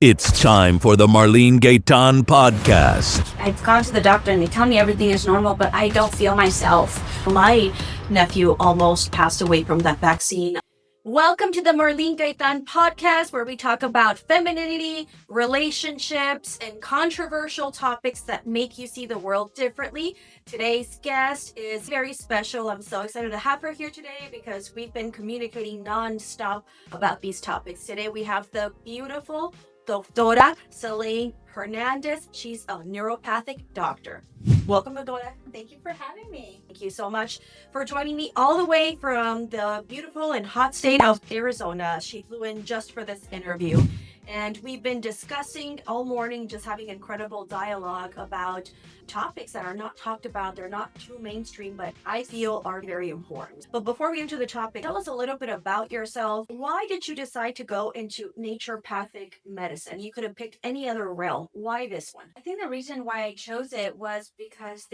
It's time for the Marlene Gaytan Podcast. I've gone to the doctor and they tell me everything is normal, but I don't feel myself. My nephew almost passed away from that vaccine. Welcome to the Marlene Gaytan Podcast, where we talk about femininity, relationships, and controversial topics that make you see the world differently. Today's guest is very special. I'm so excited to have her here today because we've been communicating nonstop about these topics. Today we have the beautiful Doctora Celaine Hernandez. She's a neuropathic doctor. Welcome, Doctora. Thank you for having me. Thank you so much for joining me all the way from the beautiful and hot state of Arizona. She flew in just for this interview. And we've been discussing all morning, just having incredible dialogue about topics that are not talked about. They're not too mainstream, but I feel are very important. But before we get into the topic, tell us a little bit about yourself. Why did you decide to go into naturopathic medicine? You could have picked any other realm. Why this one? I think the reason why I chose it was because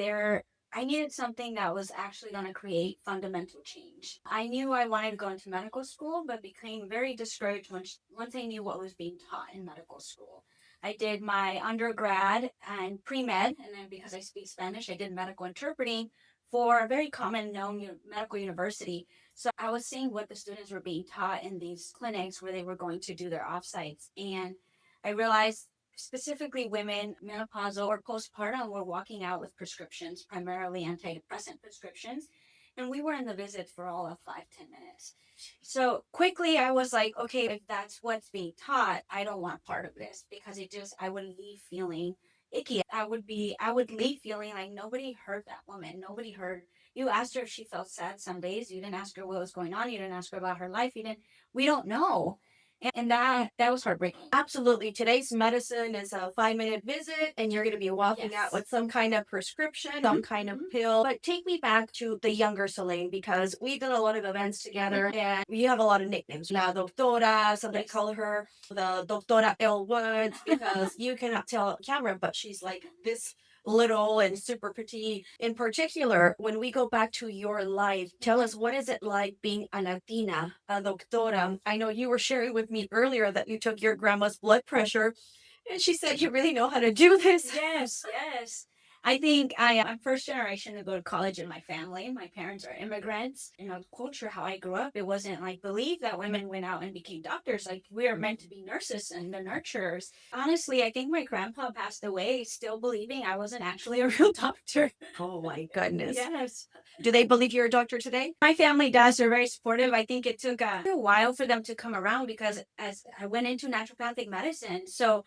I needed something that was actually going to create fundamental change. I knew I wanted to go into medical school, but became very discouraged once I knew what was being taught in medical school. I did my undergrad and pre-med, and then because I speak Spanish, I did medical interpreting for a very common known medical university. So I was seeing what the students were being taught in these clinics where they were going to do their offsites. And I realized specifically women, menopausal or postpartum, were walking out with prescriptions, primarily antidepressant prescriptions. And we were in the visit for all of 5-10 minutes. So quickly I was like, okay, if that's what's being taught, I don't want part of this, because I would leave feeling icky. I would leave feeling like nobody heard that woman. Nobody heard. You asked her if she felt sad some days. You didn't ask her what was going on. You didn't ask her about her life. We don't know. And that was heartbreaking. Absolutely. Today's medicine is a 5-minute visit, and you're going to be walking out with some kind of prescription, some kind of pill. But take me back to the younger Celaine, because we did a lot of events together, and you have a lot of nicknames. La Doctora, somebody call her the Doctora L Woods, because you cannot tell on camera, but she's like this little and super petite. In particular, when we go back to your life, tell us, what is it like being a Latina, a doctora? I know you were sharing with me earlier that you took your grandma's blood pressure, and she said you really know how to do this. Yes. I think I'm first generation to go to college in my family. My parents are immigrants. In our culture, how I grew up, it wasn't like believed that women went out and became doctors. Like, we are meant to be nurses and the nurturers. Honestly, I think my grandpa passed away still believing I wasn't actually a real doctor. Oh my goodness. Yes. Do they believe you're a doctor today? My family does. They're very supportive. I think it took a while for them to come around, because as I went into naturopathic medicine, so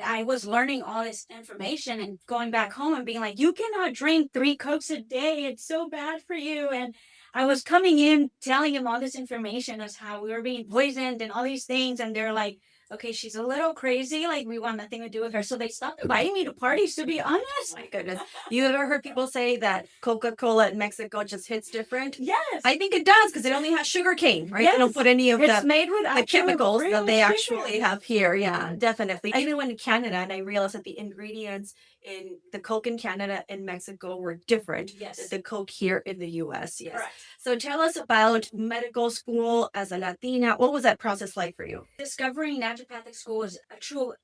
I was learning all this information and going back home and being like, you cannot drink 3 Cokes a day. It's so bad for you. And I was coming in telling them all this information as how we were being poisoned and all these things. And they're like, okay, she's a little crazy. Like, we want nothing to do with her. So they stopped inviting me to parties, to be honest. Oh my goodness. You ever heard people say that Coca-Cola in Mexico just hits different? Yes. I think it does, because it only has sugar cane, right? Yes. They don't put any of It's the made with chemicals that they sugar. actually have here. Yeah, definitely. I even went to Canada and I realized that the ingredients in the Coke in Canada and Mexico were different Yes. than the Coke here in the US. Yes. Correct. So tell us about medical school as a Latina. What was that process like for you? Discovering naturopathic school was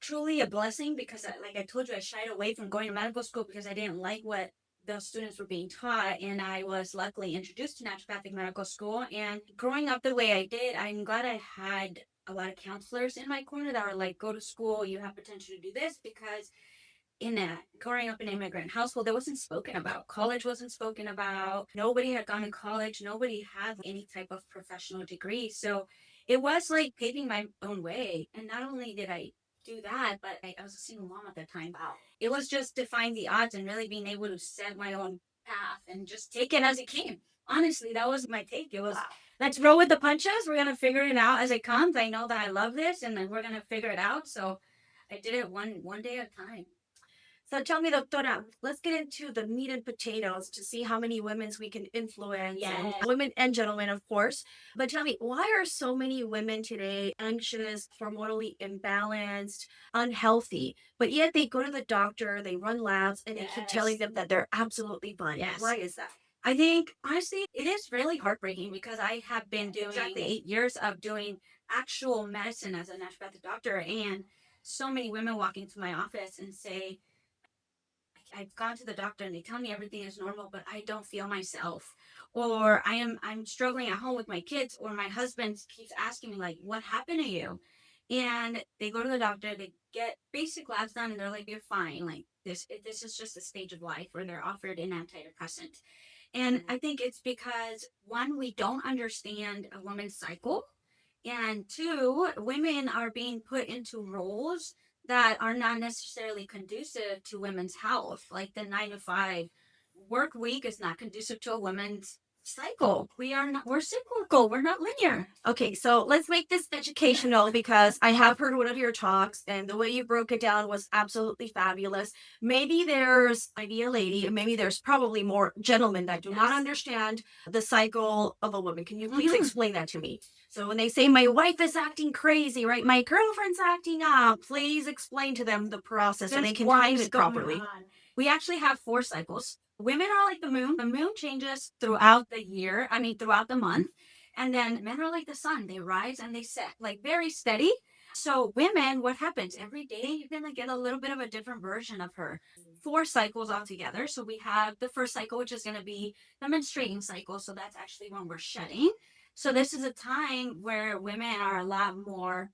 truly a blessing, because, like I told you, I shied away from going to medical school because I didn't like what the students were being taught, and I was luckily introduced to naturopathic medical school. And growing up the way I did, I'm glad I had a lot of counselors in my corner that were like, go to school, you have potential to do this, because growing up in an immigrant household, that wasn't spoken about. College wasn't spoken about. Nobody had gone to college. Nobody had any type of professional degree. So it was like paving my own way. And not only did I do that, but I was a single mom at the time. Wow. It was just defying the odds and really being able to set my own path and just take it as it came. Honestly, that was my take. It was, let's roll with the punches. We're going to figure it out as it comes. I know that I love this, and then we're going to figure it out. So I did it one day at a time. So tell me, Doctora, let's get into the meat and potatoes to see how many women's we can influence. Yes. And women and gentlemen, of course. But tell me, why are so many women today anxious, hormonally imbalanced, unhealthy, but yet they go to the doctor, they run labs, and they keep telling them that they're absolutely fine? Yes. Why is that? I think, honestly, it is really heartbreaking, because I have been doing 8 years of doing actual medicine as a naturopathic doctor. And so many women walk into my office and say, I've gone to the doctor and they tell me everything is normal, but I don't feel myself. Or I'm struggling at home with my kids, or my husband keeps asking me like, what happened to you? And they go to the doctor, they get basic labs done, and they're like, you're fine. Like this is just a stage of life, where they're offered an antidepressant. And I think it's because, one, we don't understand a woman's cycle. And two, women are being put into roles that are not necessarily conducive to women's health. Like the 9 to 5 work week is not conducive to a woman's cycle. We're cyclical. We're not linear. Okay, so let's make this educational because I have heard one of your talks and the way you broke it down was absolutely fabulous. Maybe there's maybe a lady, and maybe there's probably more gentlemen that do not understand the cycle of a woman. Can you please explain that to me? So when they say my wife is acting crazy, right? My girlfriend's acting up. Please explain to them the process so they can time it properly. We actually have 4 cycles. Women are like the moon. The moon changes throughout the year, throughout the month. And then men are like the sun. They rise and they set, like very steady. So women, what happens? Every day you're going to get a little bit of a different version of her. 4 cycles altogether. So we have the first cycle, which is going to be the menstruating cycle. So that's actually when we're shedding. So this is a time where women are a lot more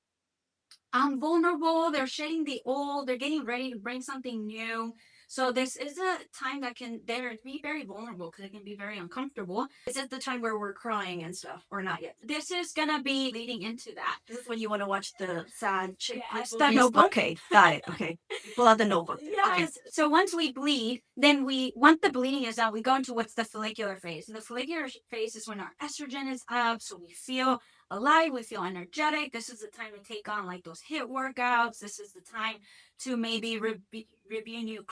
vulnerable. They're shedding the old. They're getting ready to bring something new. So this is a time that can be very vulnerable, because it can be very uncomfortable. Is it the time where we're crying and stuff, or not yet? This is gonna be leading into that. This is when you want to watch the sad chick. Yes, The movies. Notebook. Okay, got it. Okay, pull out the Notebook. Okay. Yes. So once we bleed, then once the bleeding is out, we go into what's the follicular phase. And the follicular phase is when our estrogen is up, so we feel alive, we feel energetic. This is the time to take on like those HIIT workouts. This is the time to maybe review new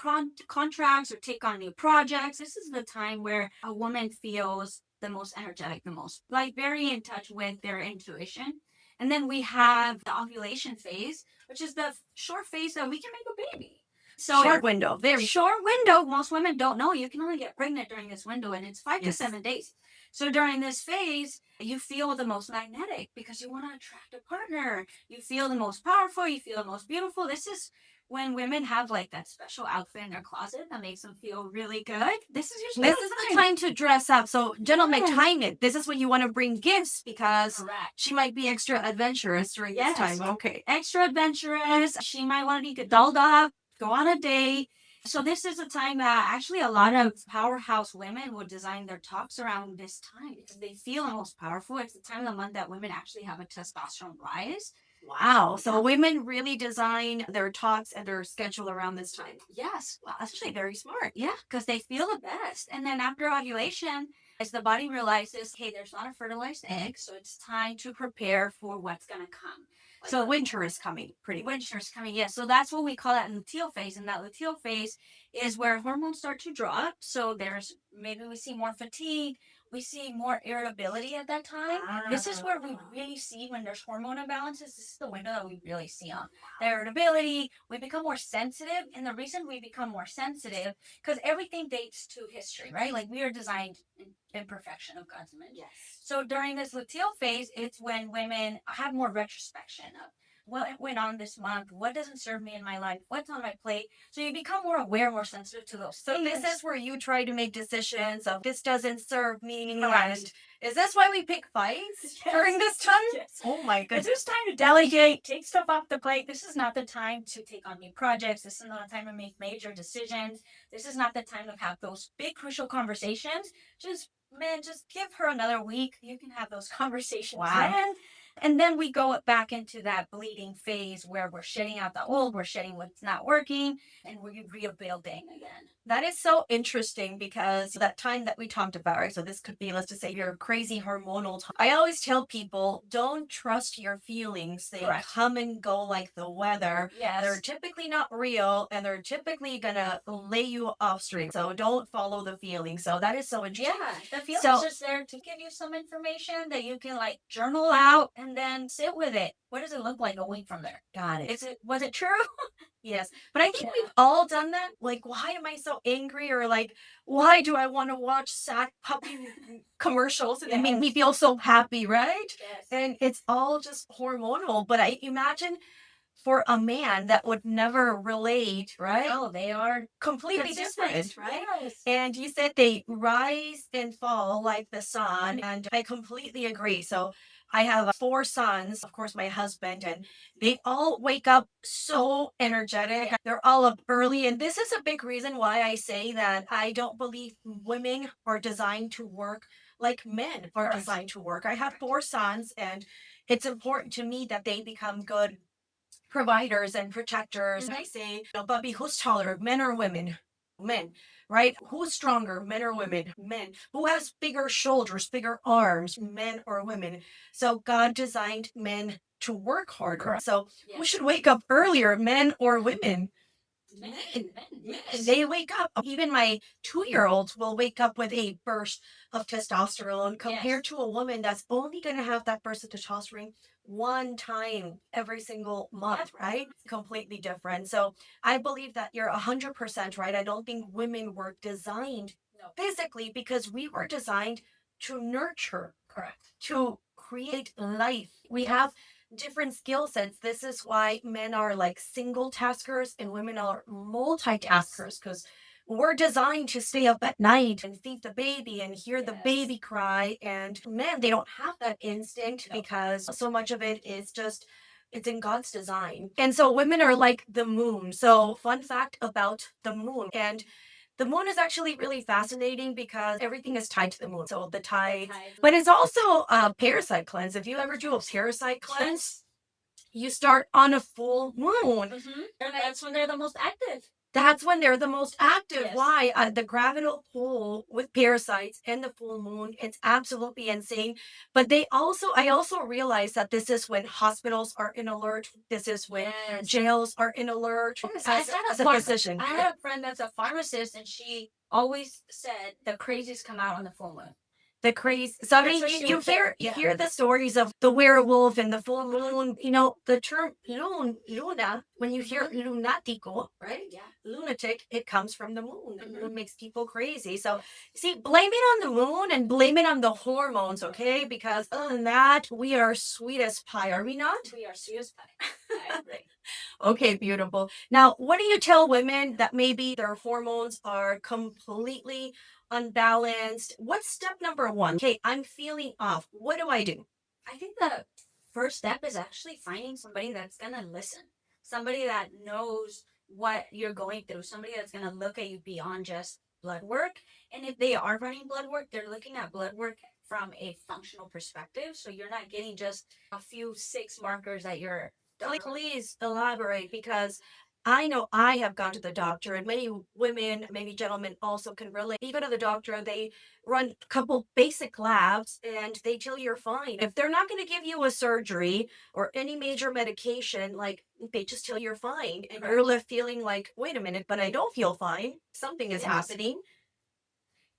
contracts or take on new projects. This is the time where a woman feels the most energetic, the most like very in touch with their intuition. And then we have the ovulation phase, which is the short phase that we can make a baby. So Short window, very short window. Most women don't know you can only get pregnant during this window, and it's 5 to 7 days. So during this phase, you feel the most magnetic because you want to attract a partner. You feel the most powerful. You feel the most beautiful. This is when women have like that special outfit in their closet that makes them feel really good. This is the time to dress up. So, gentlemen, time it. This is when you want to bring gifts because Correct. she might be extra adventurous during this time. Okay. Extra adventurous. She might want to get dolled up, go on a date. So this is a time that actually a lot of powerhouse women would design their talks around this time, because they feel the most powerful. It's the time of the month that women actually have a testosterone rise. Wow. So women really design their talks and their schedule around this time. Yes. Wow, that's actually very smart. Yeah, because they feel the best. And then after ovulation, as the body realizes, hey, there's not a fertilized egg, so it's time to prepare for what's going to come. So winter is coming, pretty much. Winter is coming, yes. So that's what we call that luteal phase. And that luteal phase is where hormones start to drop. So maybe we see more fatigue. We see more irritability at that time. This is where we really see when there's hormone imbalances. This is the window that we really see on the irritability. We become more sensitive. And the reason we become more sensitive, because everything dates to history, right? Like we are designed in perfection of God's image. Yes. So during this luteal phase, it's when women have more retrospection of what went on this month, what doesn't serve me in my life, what's on my plate. So you become more aware, more sensitive to those So things. this is where you try to make decisions of this doesn't serve me. Correct. And is this why we pick fights during this time? Yes. Oh my It's goodness. just time to delegate, take stuff off the plate. This is not the time to take on new projects. This is not the time to make major decisions. This is not the time to have those big crucial conversations. Just give her another week. You can have those conversations then. And then we go back into that bleeding phase where we're shedding out the old, we're shedding what's not working, and we're rebuilding again. That is so interesting because that time that we talked about, right? So this could be, let's just say, your crazy hormonal time. I always tell people, don't trust your feelings. They Correct. come and go like the weather. Yes. They're typically not real, and they're typically gonna lay you off stream. So don't follow the feelings. So that is so interesting. Yeah, the feelings So- just there to give you some information that you can like journal out and then sit with it. What does it look like a week from there? Got it. Was it true? Yes. But I think we've all done that. Like, why am I so angry? Or like, why do I want to watch sad puppy commercials and they make me feel so happy, right? Yes. And it's all just hormonal. But I imagine for a man that would never relate, right? Oh, they are Completely consistent, different, right? Yes. And you said they rise and fall like the sun, and I completely agree. So I have four sons, of course, my husband, and they all wake up so energetic. Yeah. They're all up early, and this is a big reason why I say that I don't believe women are designed to work like men are Correct. designed to work. I have four sons, and it's important to me that they become good providers and protectors. And I say, Bubby, who's taller, men or women? Men, right? Who's stronger, men or women? Men. Who has bigger shoulders, bigger arms, men or women? So God designed men to work harder. Correct. So who Yes. should wake up earlier, men or women? Men. Yes. They wake up. Even my 2-year-olds will wake up with a burst of testosterone compared Yes. to a woman that's only going to have that burst of testosterone one time every single month, right? Completely different. So I believe that you're 100% right. I don't think women were designed No. physically because we were designed to nurture, Correct. to create life. We have different skill sets. This is why men are like single taskers and women are multitaskers because we're designed to stay up at night and feed the baby and hear the Yes. baby cry. And men, they don't have that instinct No. because so much of it is just. It's in God's design. And so women are like the moon. So, fun fact about the moon. And the moon is actually really fascinating because everything is tied to the moon. So the tide, but it's also a parasite cleanse. If you ever do a parasite cleanse, you start on a full moon. And that's when they're the most active. That's when they're the most active. Yes. Why? The gravital pull with parasites and the full moon, it's absolutely insane. But I also realize that this is when hospitals are in alert. This is when Yes. jails are in alert. Yes, As a physician. I had a friend that's a pharmacist, and she always said the crazies come out on the full moon. The craze. So I That's mean, what you, she you would say. hear you Yeah. hear the stories of the werewolf and the full moon. The term luna. When you hear lunatico, right? Yeah. Lunatic, it comes from the moon. The Mhm. moon makes people crazy. So see, blame it on the moon and blame it on the hormones, okay? Because other than that, we are sweet as pie, are we not? We are serious pie. I agree. Okay, beautiful. Now, what do you tell women that maybe their hormones are completely unbalanced? What's step number one? Okay, I'm feeling off. What do I do? I think the first step is actually finding somebody that's gonna listen, somebody that knows what you're going through, somebody that's gonna look at you beyond just blood work. And if they are running blood work, they're looking at blood work from a functional perspective. So you're not getting just a few 6 markers that you're. Please elaborate because I know I have gone to the doctor, and many women, maybe gentlemen also can relate. You go to the doctor, they run a couple basic labs and they tell you're fine. If they're not going to give you a surgery or any major medication, like they just tell you're fine, and you're left feeling like, wait a minute, but I don't feel fine. Something is Yes. happening.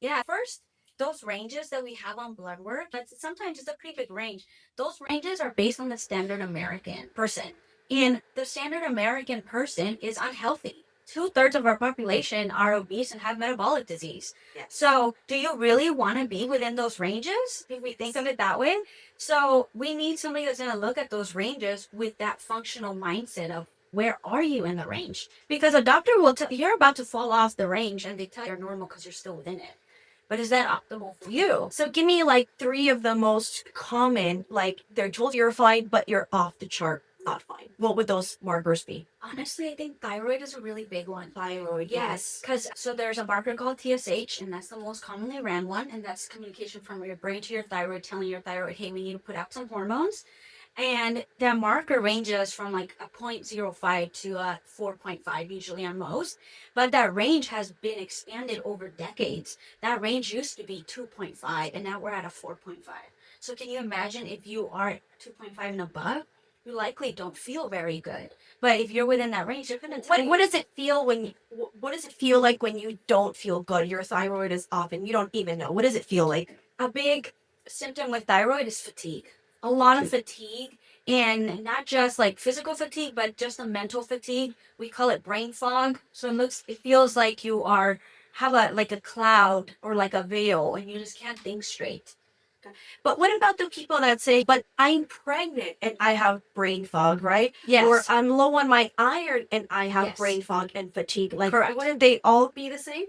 Yeah, first, those ranges that we have on blood work, but sometimes it's a pretty big range. Those ranges are based on the standard American person. And the standard American person is unhealthy. 2/3 of our population are obese and have metabolic disease. Yes. So, do you really want to be within those ranges? If we think of it that way. So, we need somebody that's going to look at those ranges with that functional mindset of where are you in the range? Because a doctor will tell you're about to fall off the range and they tell you're normal because you're still within it. But is that optimal for you? So give me like 3 of the most common, like they're told you're fine, but you're off the chart, not fine. What would those markers be? Honestly, I think thyroid is a really big one. Thyroid, Yes, because so there's a marker called TSH, and that's the most commonly ran one, and that's communication from your brain to your thyroid, telling your thyroid, hey, we need to put out some hormones. And that marker ranges from like a 0.05 to a 4.5, usually on most. But that range has been expanded over decades. That range used to be 2.5, and now we're at a 4.5. So can you imagine if you are 2.5 and above? You likely don't feel very good. But if you're within that range, you're gonna tell What does it feel what does it feel like when you don't feel good? Your thyroid is off and you don't even know. What does it feel like? a big symptom with thyroid is fatigue. A lot of fatigue, and not just like physical fatigue, but just the mental fatigue. We call it brain fog. So it feels like you are have a like a cloud or like a veil, and you just can't think straight. But what about the people that say, but I'm pregnant and I have brain fog, right? Yes. Or I'm low on my iron and I have Yes. brain fog and fatigue. Like, Correct. wouldn't they all be the same?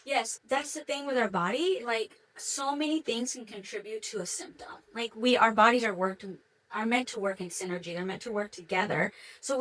Yes, that's the thing with our body. Like, so many things can contribute to a symptom. Like, our bodies are meant to work in synergy. They're meant to work together. So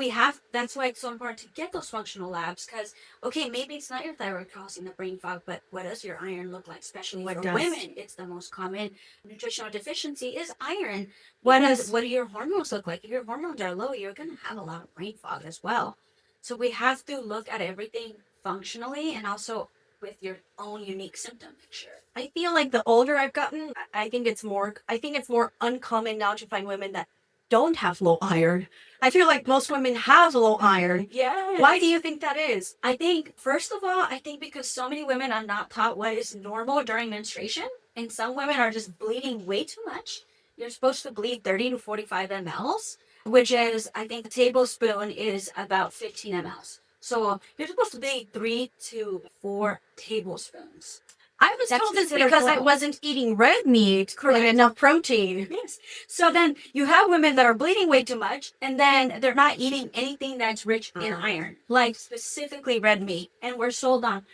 that's why it's so important to get those functional labs. Because, okay, maybe it's not your thyroid causing the brain fog, but what does your iron look like? Especially for women, it's the most common nutritional deficiency is iron. What do your hormones look like? If your hormones are low, you're going to have a lot of brain fog as well. So we have to look at everything functionally and also with your own unique symptom picture. I feel like the older I've gotten, I think it's more uncommon now to find women that don't have low iron. I feel like most women have low iron. Yeah. Why do you think that is? I think, first of all, because so many women are not taught what is normal during menstruation, and some women are just bleeding way too much. You're supposed to bleed 30 to 45 mLs, which is, I think, a tablespoon is about 15 mLs. So you're supposed to bleed 3 to 4 tablespoons. I was told this because I wasn't eating red meat and enough protein. Yes. So then you have women that are bleeding way too much, and then they're not eating anything that's rich in iron, like specifically red meat. And we're sold on,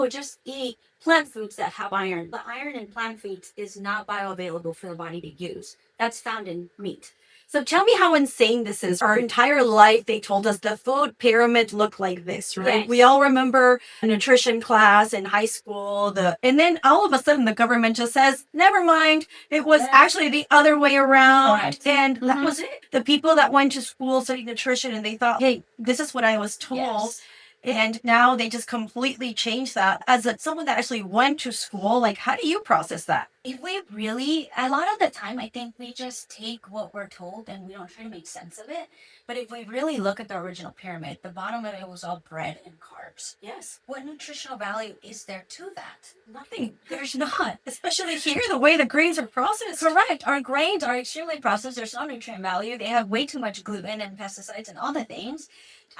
just eat plant foods that have iron. The iron in plant foods is not bioavailable for the body to use. That's found in meat. So tell me how insane this is. Our entire life, they told us the food pyramid looked like this, right? Yes. We all remember a nutrition class in high school. And then all of a sudden the government just says, never mind. It was actually the other way around. Right. And that was it. The people that went to school studying nutrition and they thought, hey, this is what I was told. Yes. And now they just completely changed that. As someone that actually went to school, like, how do you process that? If we really, a lot of the time, I think we just take what we're told and we don't try to make sense of it. But if we really look at the original pyramid, the bottom of it was all bread and carbs. Yes. What nutritional value is there to that? Nothing. There's not. Especially here, the way the grains are processed. Correct. Our grains are extremely processed. There's no nutrient value. They have way too much gluten and pesticides and all the things.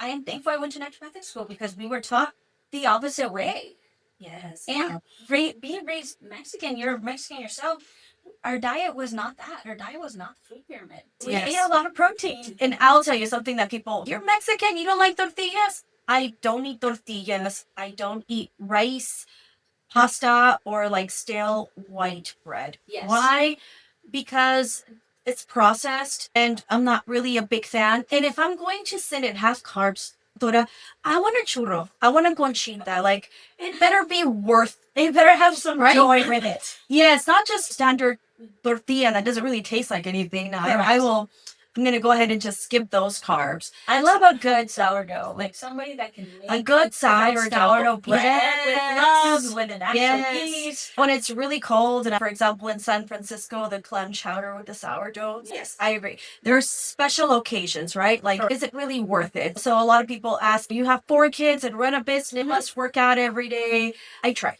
I am thankful I went to naturopathic school because we were taught the opposite way. Yes. And being raised Mexican, you're Mexican yourself. Our diet was not that. Our diet was not the food pyramid. We ate a lot of protein. And I'll tell you something that you're Mexican, you don't like tortillas? I don't eat tortillas. I don't eat rice, pasta, or like stale white bread. Yes. Why? Because it's processed and I'm not really a big fan. And if I'm going to sit and have carbs, Dora, I want a churro. I want a conchita. Like, it better have some joy with it. Yeah, it's not just standard tortilla that doesn't really taste like anything. No, I'm going to go ahead and just skip those carbs. I love a good sourdough. Like somebody that can make a good sourdough bread with love, with an actual yeast. When it's really cold, and for example, in San Francisco, the clam chowder with the sourdough. Yes. I agree. There's special occasions, right? Like, is it really worth it? So a lot of people ask, you have 4 kids and run a business, must work out every day. I try.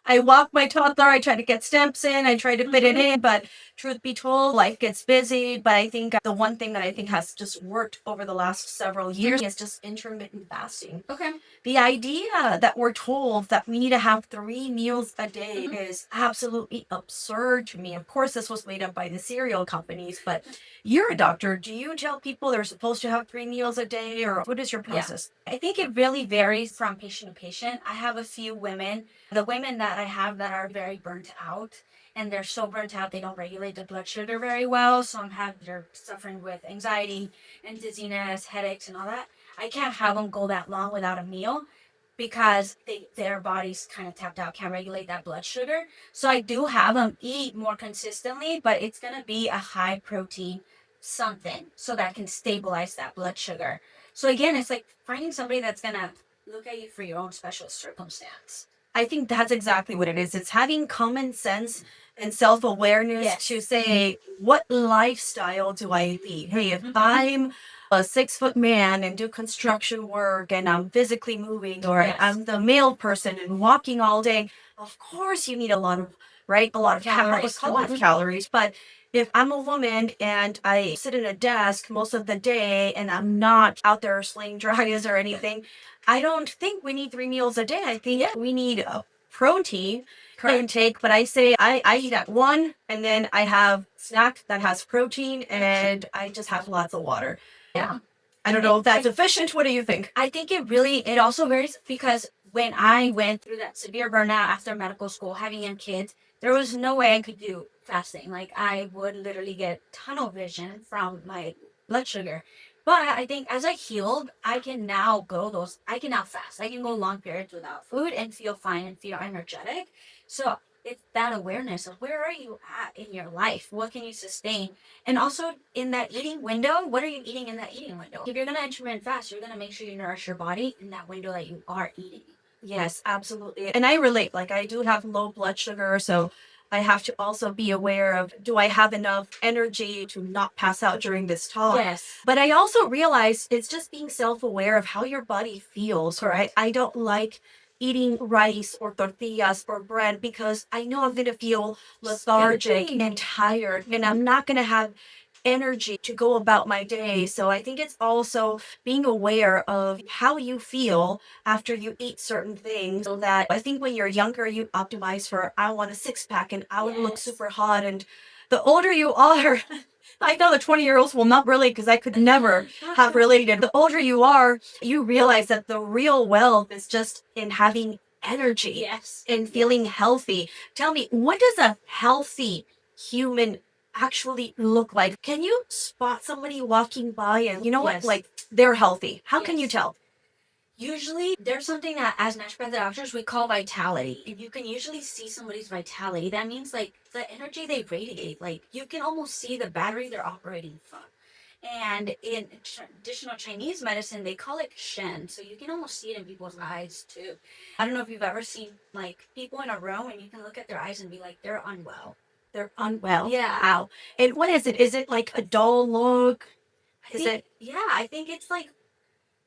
I walk my toddler, I try to get steps in, I try to fit it in, but truth be told, life gets busy. But I think the one thing that I think has just worked over the last several years is just intermittent fasting. Okay. The idea that we're told that we need to have 3 meals a day is absolutely absurd to me. Of course, this was made up by the cereal companies, but you're a doctor. Do you tell people they're supposed to have 3 meals a day, or what is your process? Yeah. I think it really varies from patient to patient. I have a few women, the women that I have that are very burnt out, and they're so burnt out they don't regulate their blood sugar very well. So they're suffering with anxiety and dizziness, headaches, and all that. I can't have them go that long without a meal because their body's kind of tapped out, can't regulate that blood sugar. So I do have them eat more consistently, but it's going to be a high protein something so that can stabilize that blood sugar. So again, it's like finding somebody that's going to look at you for your own special circumstance. I think that's exactly what it is. It's having common sense and self-awareness to say, what lifestyle do I lead? Hey, if I'm a 6-foot man and do construction work and I'm physically moving, or I'm the male person and walking all day, of course you need a lot of calories. But if I'm a woman and I sit at a desk most of the day and I'm not out there slaying dragons or anything, I don't think we need 3 meals a day. I think we need protein intake, but I say I eat at 1 and then I have snack that has protein and I just have lots of water. Yeah. I don't know if that's efficient. What do you think? I think it also varies because when I went through that severe burnout after medical school, having young kids, there was no way I could do fasting. Like I would literally get tunnel vision from my blood sugar. But I think as I healed, I can now I can now fast. I can go long periods without food and feel fine and feel energetic. So it's that awareness of where are you at in your life? What can you sustain? And also in that eating window, what are you eating in that eating window? If you're going to intermittent fast, you're going to make sure you nourish your body in that window that you are eating. Yes, absolutely. And I relate. Like I do have low blood sugar, so I have to also be aware of, do I have enough energy to not pass out during this time? Yes. But I also realize it's just being self-aware of how your body feels, right? I don't like eating rice or tortillas or bread because I know I'm going to feel lethargic and tired and I'm not going to have energy to go about my day. So I think it's also being aware of how you feel after you eat certain things, so that I think when you're younger, you optimize for, I want a six pack and I want to look Yes. super hot. And the older you are, I know the 20-year-olds will not relate because I could never have related. The older you are, you realize that the real wealth is just in having energy Yes. and feeling healthy. Tell me, what does a healthy human actually look like? Can you spot somebody walking by and you know what, Yes. like they're healthy? How can you Yes. tell? Usually, there's something that as naturopathic doctors we call vitality. And you can usually see somebody's vitality. That means like the energy they radiate. Like you can almost see the battery they're operating from. And in traditional Chinese medicine, they call it Shen. So you can almost see it in people's eyes too. I don't know if you've ever seen like people in a room and you can look at their eyes and be like, they're unwell. They're unwell. Yeah. Wow. And what is it? Is it like a dull look? Yeah, I think it's like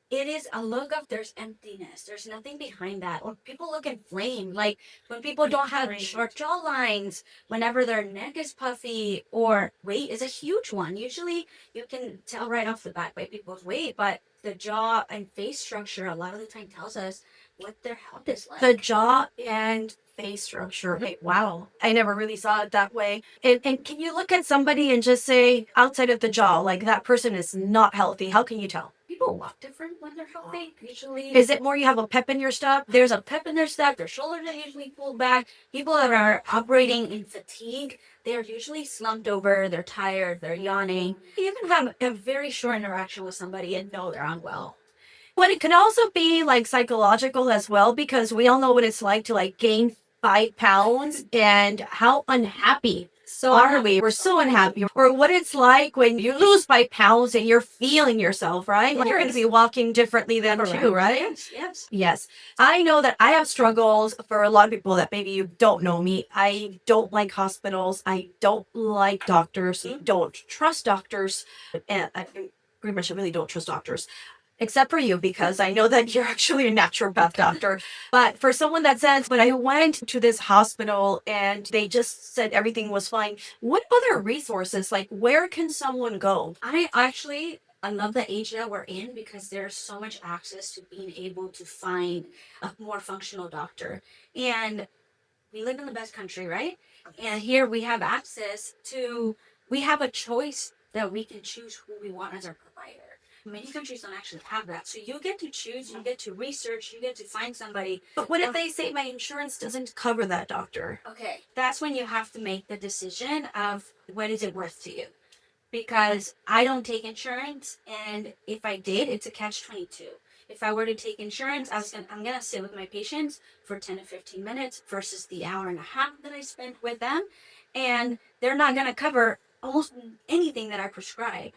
it is a look of there's emptiness. There's nothing behind that. Or people look inflamed. Like when people don't have short jaw lines, whenever their neck is puffy, or weight is a huge one. Usually you can tell right off the bat by people's weight, but the jaw and face structure a lot of the time tells us what their health is like. The jaw and face structure. Hey, wow. I never really saw it that way. And can you look at somebody and just say, outside of the jaw, like that person is not healthy? How can you tell? People walk different when they're healthy. Usually, Is it more you have a pep in your step? there's a pep in their step. Their shoulders are usually pulled back. People that are operating in fatigue, they're usually slumped over. They're tired. They're yawning. You can have a very short interaction with somebody and know they're unwell. But it can also be like psychological as well, because we all know what it's like to like gain 5 pounds and how unhappy are we? We're so unhappy. Or what it's like when you lose 5 pounds and you're feeling yourself, right? You're going to be walking differently then too, right? Yes, yes. Yes. I know that I have struggles for a lot of people that maybe you don't know me. I don't like hospitals. I don't like doctors. I don't trust doctors. And I pretty much really don't trust doctors. Except for you, because I know that you're actually a naturopath doctor. But for someone that says, but I went to this hospital and they just said everything was fine, what other resources, like where can someone go? I love the age that we're in because there's so much access to being able to find a more functional doctor. And we live in the best country, right? And here we have we have a choice that we can choose who we want as our provider. Many countries don't actually have that. So you get to choose, you get to research, you get to find somebody. But what if they say my insurance doesn't cover that doctor? Okay, that's when you have to make the decision of what is it worth to you. Because I don't take insurance, and if I did, it's a catch-22. If I were to take insurance, I'm gonna sit with my patients for 10 to 15 minutes versus the hour and a half that I spent with them, and they're not gonna cover almost anything that I prescribe.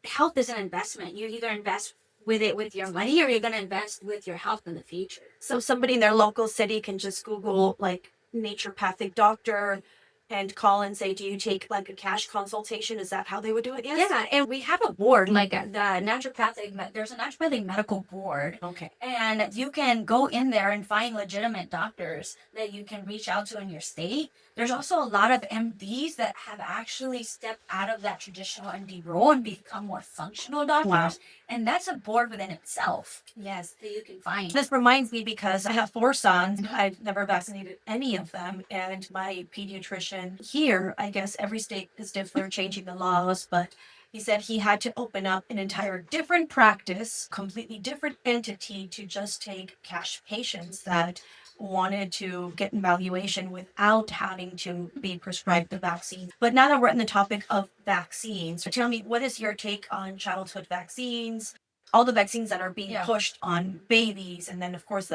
Health is an investment. You either invest with it with your money, or you're gonna invest with your health in the future. So somebody in their local city can just Google like naturopathic doctor and call and say, do you take like a cash consultation? Is that how they would do it? Yes. Yeah, and we have a board, like there's a naturopathic medical board. Okay. And you can go in there and find legitimate doctors that you can reach out to in your state. There's also a lot of MDs that have actually stepped out of that traditional MD role and become more functional doctors. Wow. And that's a board within itself Yes. that you can find. This reminds me because I have 4 sons. I've never vaccinated any of them. And my pediatrician here, I guess every state is different, they're changing the laws, but he said he had to open up an entire different practice, completely different entity to just take cash patients that wanted to get an evaluation without having to be prescribed the vaccine. But now that we're on the topic of vaccines, tell me, what is your take on childhood vaccines? All the vaccines that are being pushed on babies, and then of course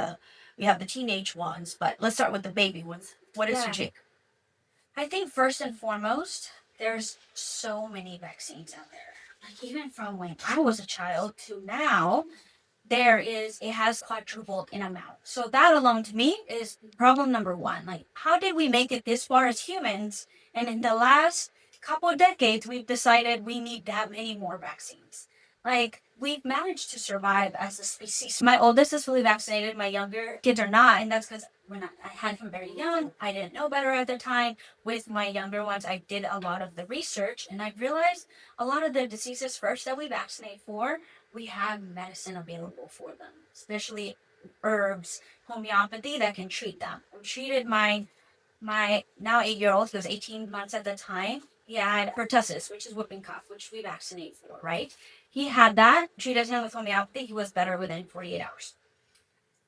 we have the teenage ones. But let's start with the baby ones. What is your take? I think first and foremost, there's so many vaccines out there. Like even from when I was a child to now, it has quadrupled in amount. So that alone to me is problem number one. Like, how did we make it this far as humans? And in the last couple of decades, we've decided we need that many more vaccines. Like, we've managed to survive as a species. My oldest is fully vaccinated, my younger kids are not, and that's because when I had him very young, I didn't know better at the time. With my younger ones, I did a lot of the research, and I realized a lot of the diseases first that we vaccinate for, we have medicine available for them, especially herbs, homeopathy that can treat them. I treated my now 8-year-old, he was 18 months at the time. He had pertussis, which is whooping cough, which we vaccinate for, right? He had that, treated him with homeopathy, he was better within 48 hours.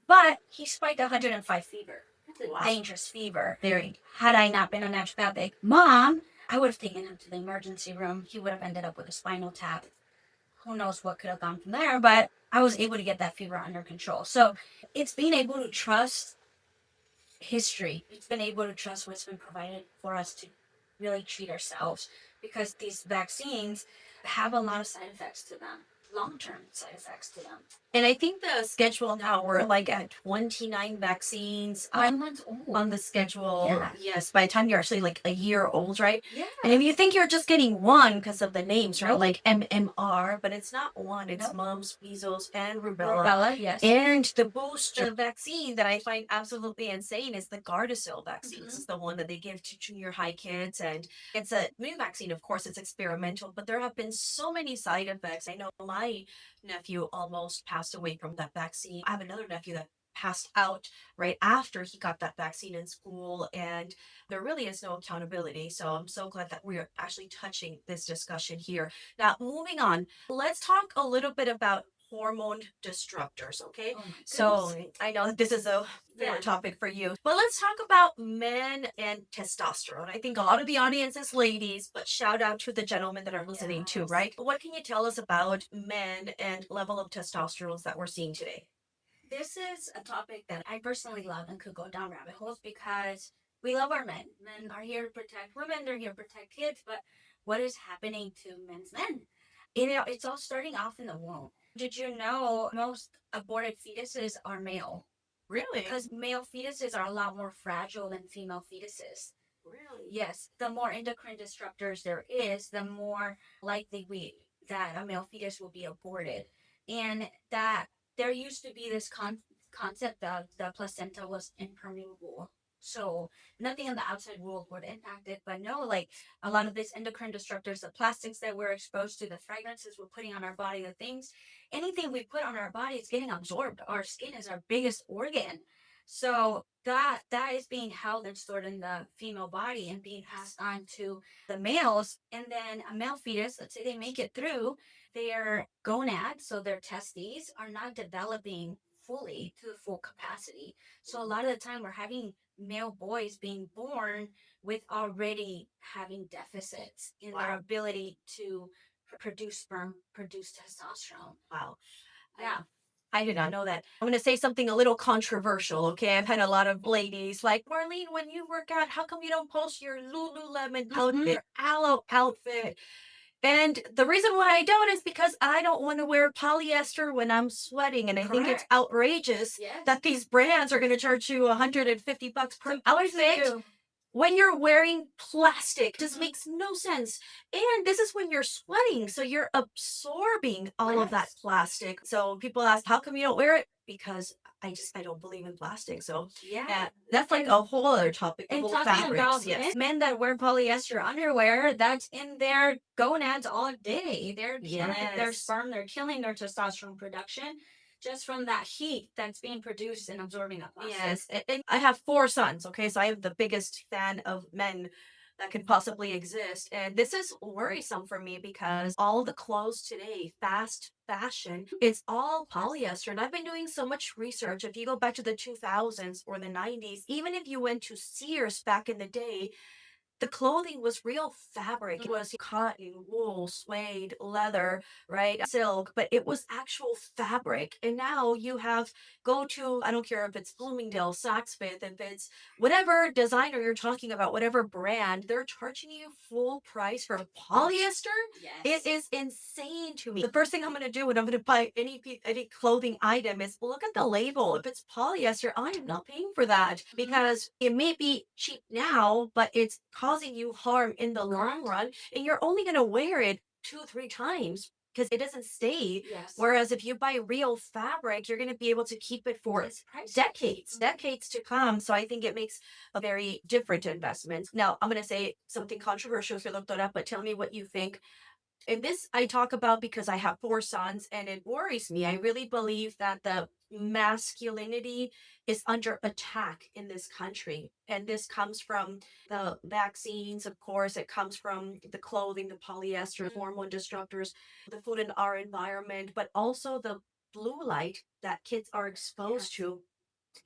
But he spiked 105 fever. That's a dangerous fever. Had I not been a naturopathic mom, I would have taken him to the emergency room. He would have ended up with a spinal tap. Who knows what could have gone from there, but I was able to get that fever under control. So it's being able to trust history. It's been able to trust what's been provided for us to really treat ourselves, because these vaccines have a lot of side effects to them, long-term side effects to them. And I think the schedule now, we're like at 29 vaccines 5 months old on the schedule. Yeah. Yes, by the time you're actually like a year old, right? Yeah. And if you think you're just getting one because of the names, right? Like MMR, but it's not one. It's mumps, measles, and rubella. Yes. And the booster vaccine that I find absolutely insane is the Gardasil vaccine. This is the one that they give to junior high kids. And it's a new vaccine. Of course, it's experimental, but there have been so many side effects. I know my nephew almost passed away from that vaccine. I have another nephew that passed out right after he got that vaccine in school, and there really is no accountability. So I'm so glad that we're actually touching this discussion here. Now, moving on, let's talk a little bit about hormone disruptors, okay? Oh my So goodness. I know that this is a favorite Yeah. topic for you, but let's talk about men and testosterone. I think a lot of the audience is ladies, but shout out to the gentlemen that are listening too, Yes. right? What can you tell us about men and level of testosterone that we're seeing today? This is a topic that I personally love and could go down rabbit holes, because we love our men. Men are here to protect women, they're here to protect kids, but what is happening to men's men? It's all starting off in the womb. Did you know most aborted fetuses are male? Really? Because male fetuses are a lot more fragile than female fetuses. Really? Yes, the more endocrine disruptors there is, the more likely that a male fetus will be aborted. And that there used to be this concept that the placenta was impermeable. So nothing in the outside world would impact it. But no, like a lot of these endocrine disruptors, the plastics that we're exposed to, the fragrances we're putting on our body, the things, anything we put on our body is getting absorbed. Our skin is our biggest organ. So that is being held and stored in the female body and being passed on to the males. And then a male fetus, let's say they make it through, their gonads, so their testes, are not developing fully to the full capacity. So a lot of the time we're having male boys being born with already having deficits in their ability to produce sperm, produce testosterone. Wow. Yeah. I did not know that. I'm going to say something a little controversial, okay? I've had a lot of ladies like, Marlene, when you work out, how come you don't post your Lululemon outfit, your Aloe outfit? And the reason why I don't is because I don't want to wear polyester when I'm sweating. And I think it's Correct. outrageous Yes. that these brands are going to charge you $150 per outfit when you're wearing plastic. It just makes no sense. And this is when you're sweating, so you're absorbing all of that Yes. plastic. So people ask, how come you don't wear it? Because I don't believe in plastic. So Yeah. that's like a whole other topic. And Whole talking fabrics, about yes. men that wear polyester underwear, that's in their gonads all day. They're killing their Yes. sperm, they're killing their testosterone production just from that heat that's being produced and absorbing that plastic. Yes, and I have 4 sons. Okay, so I am the biggest fan of men that could possibly exist, and this is worrisome for me because all the clothes today, fast fashion, it's all polyester. And I've been doing so much research. If you go back to the 2000s or the 90s, even if you went to Sears back in the day, the clothing was real fabric. It was cotton, wool, suede, leather, right? Silk, but it was actual fabric. And now you have go to, I don't care if it's Bloomingdale, Saks Fifth, if it's whatever designer you're talking about, whatever brand, they're charging you full price for polyester. It Yes. is insane to me. The first thing I'm going to do when I'm going to buy any clothing item is look at the label. If it's polyester, I am not paying for that because it may be cheap now, but it's causing you harm in the long run, and you're only going to wear it 2, 3 times because it doesn't stay. Yes. Whereas if you buy real fabric, you're going to be able to keep it for It's priceless. decades to come. So I think it makes a very different investment. Now, I'm going to say something controversial here, doctora, but tell me what you think. And this I talk about because I have 4 sons and it worries me. I really believe that the masculinity is under attack in this country. And this comes from the vaccines, of course, it comes from the clothing, the polyester, hormone disruptors, the food in our environment, but also the blue light that kids are exposed to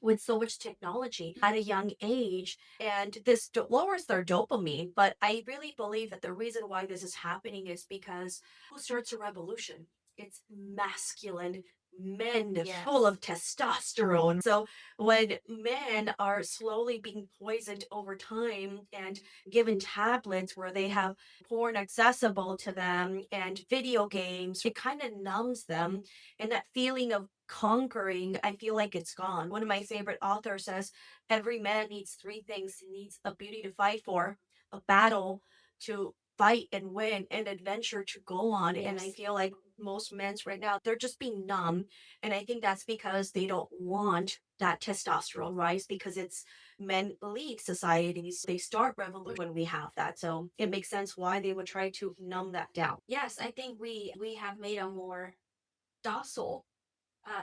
with so much technology at a young age. And this lowers their dopamine. But I really believe that the reason why this is happening is because who starts a revolution? It's masculine men full of testosterone. So when men are slowly being poisoned over time and given tablets where they have porn accessible to them and video games, it kind of numbs them, and that feeling of conquering, I feel like it's gone. One of my favorite authors says every man needs 3 things. He needs a beauty to fight for, a battle to fight and win, an adventure to go on. And I feel like most men's right now, they're just being numb. And I think that's because they don't want that testosterone rise because it's men lead societies. They start revolution when we have that. So it makes sense why they would try to numb that down. Yes, I think we have made docile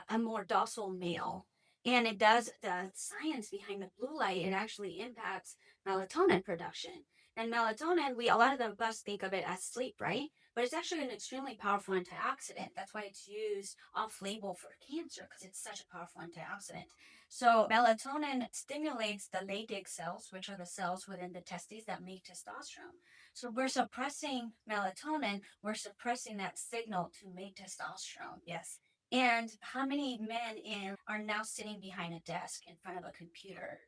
a more docile male. And it does the science behind the blue light, it actually impacts melatonin production. And melatonin, we a lot of us think of it as sleep, right? But it's actually an extremely powerful antioxidant. That's why it's used off label for cancer because it's such a powerful antioxidant. So melatonin stimulates the Leydig cells, which are the cells within the testes that make testosterone. So we're suppressing melatonin, we're suppressing that signal to make testosterone. Yes. And how many men are now sitting behind a desk in front of a computer?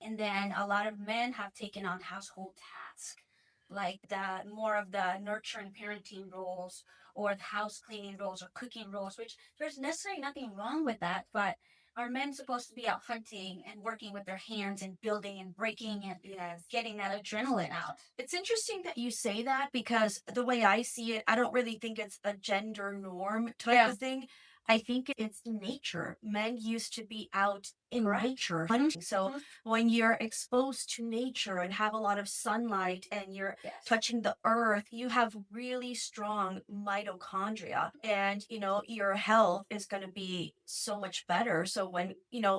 And then a lot of men have taken on household tasks, like the more of the nurturing parenting roles or the house cleaning roles or cooking roles, which there's necessarily nothing wrong with that, but are men supposed to be out hunting and working with their hands and building and breaking and getting that adrenaline out? It's interesting that you say that because the way I see it, I don't really think it's a gender norm type of thing. I think it's nature. Men used to be out in nature hunting. So when you're exposed to nature and have a lot of sunlight and you're touching the earth, you have really strong mitochondria and, your health is going to be so much better. So when,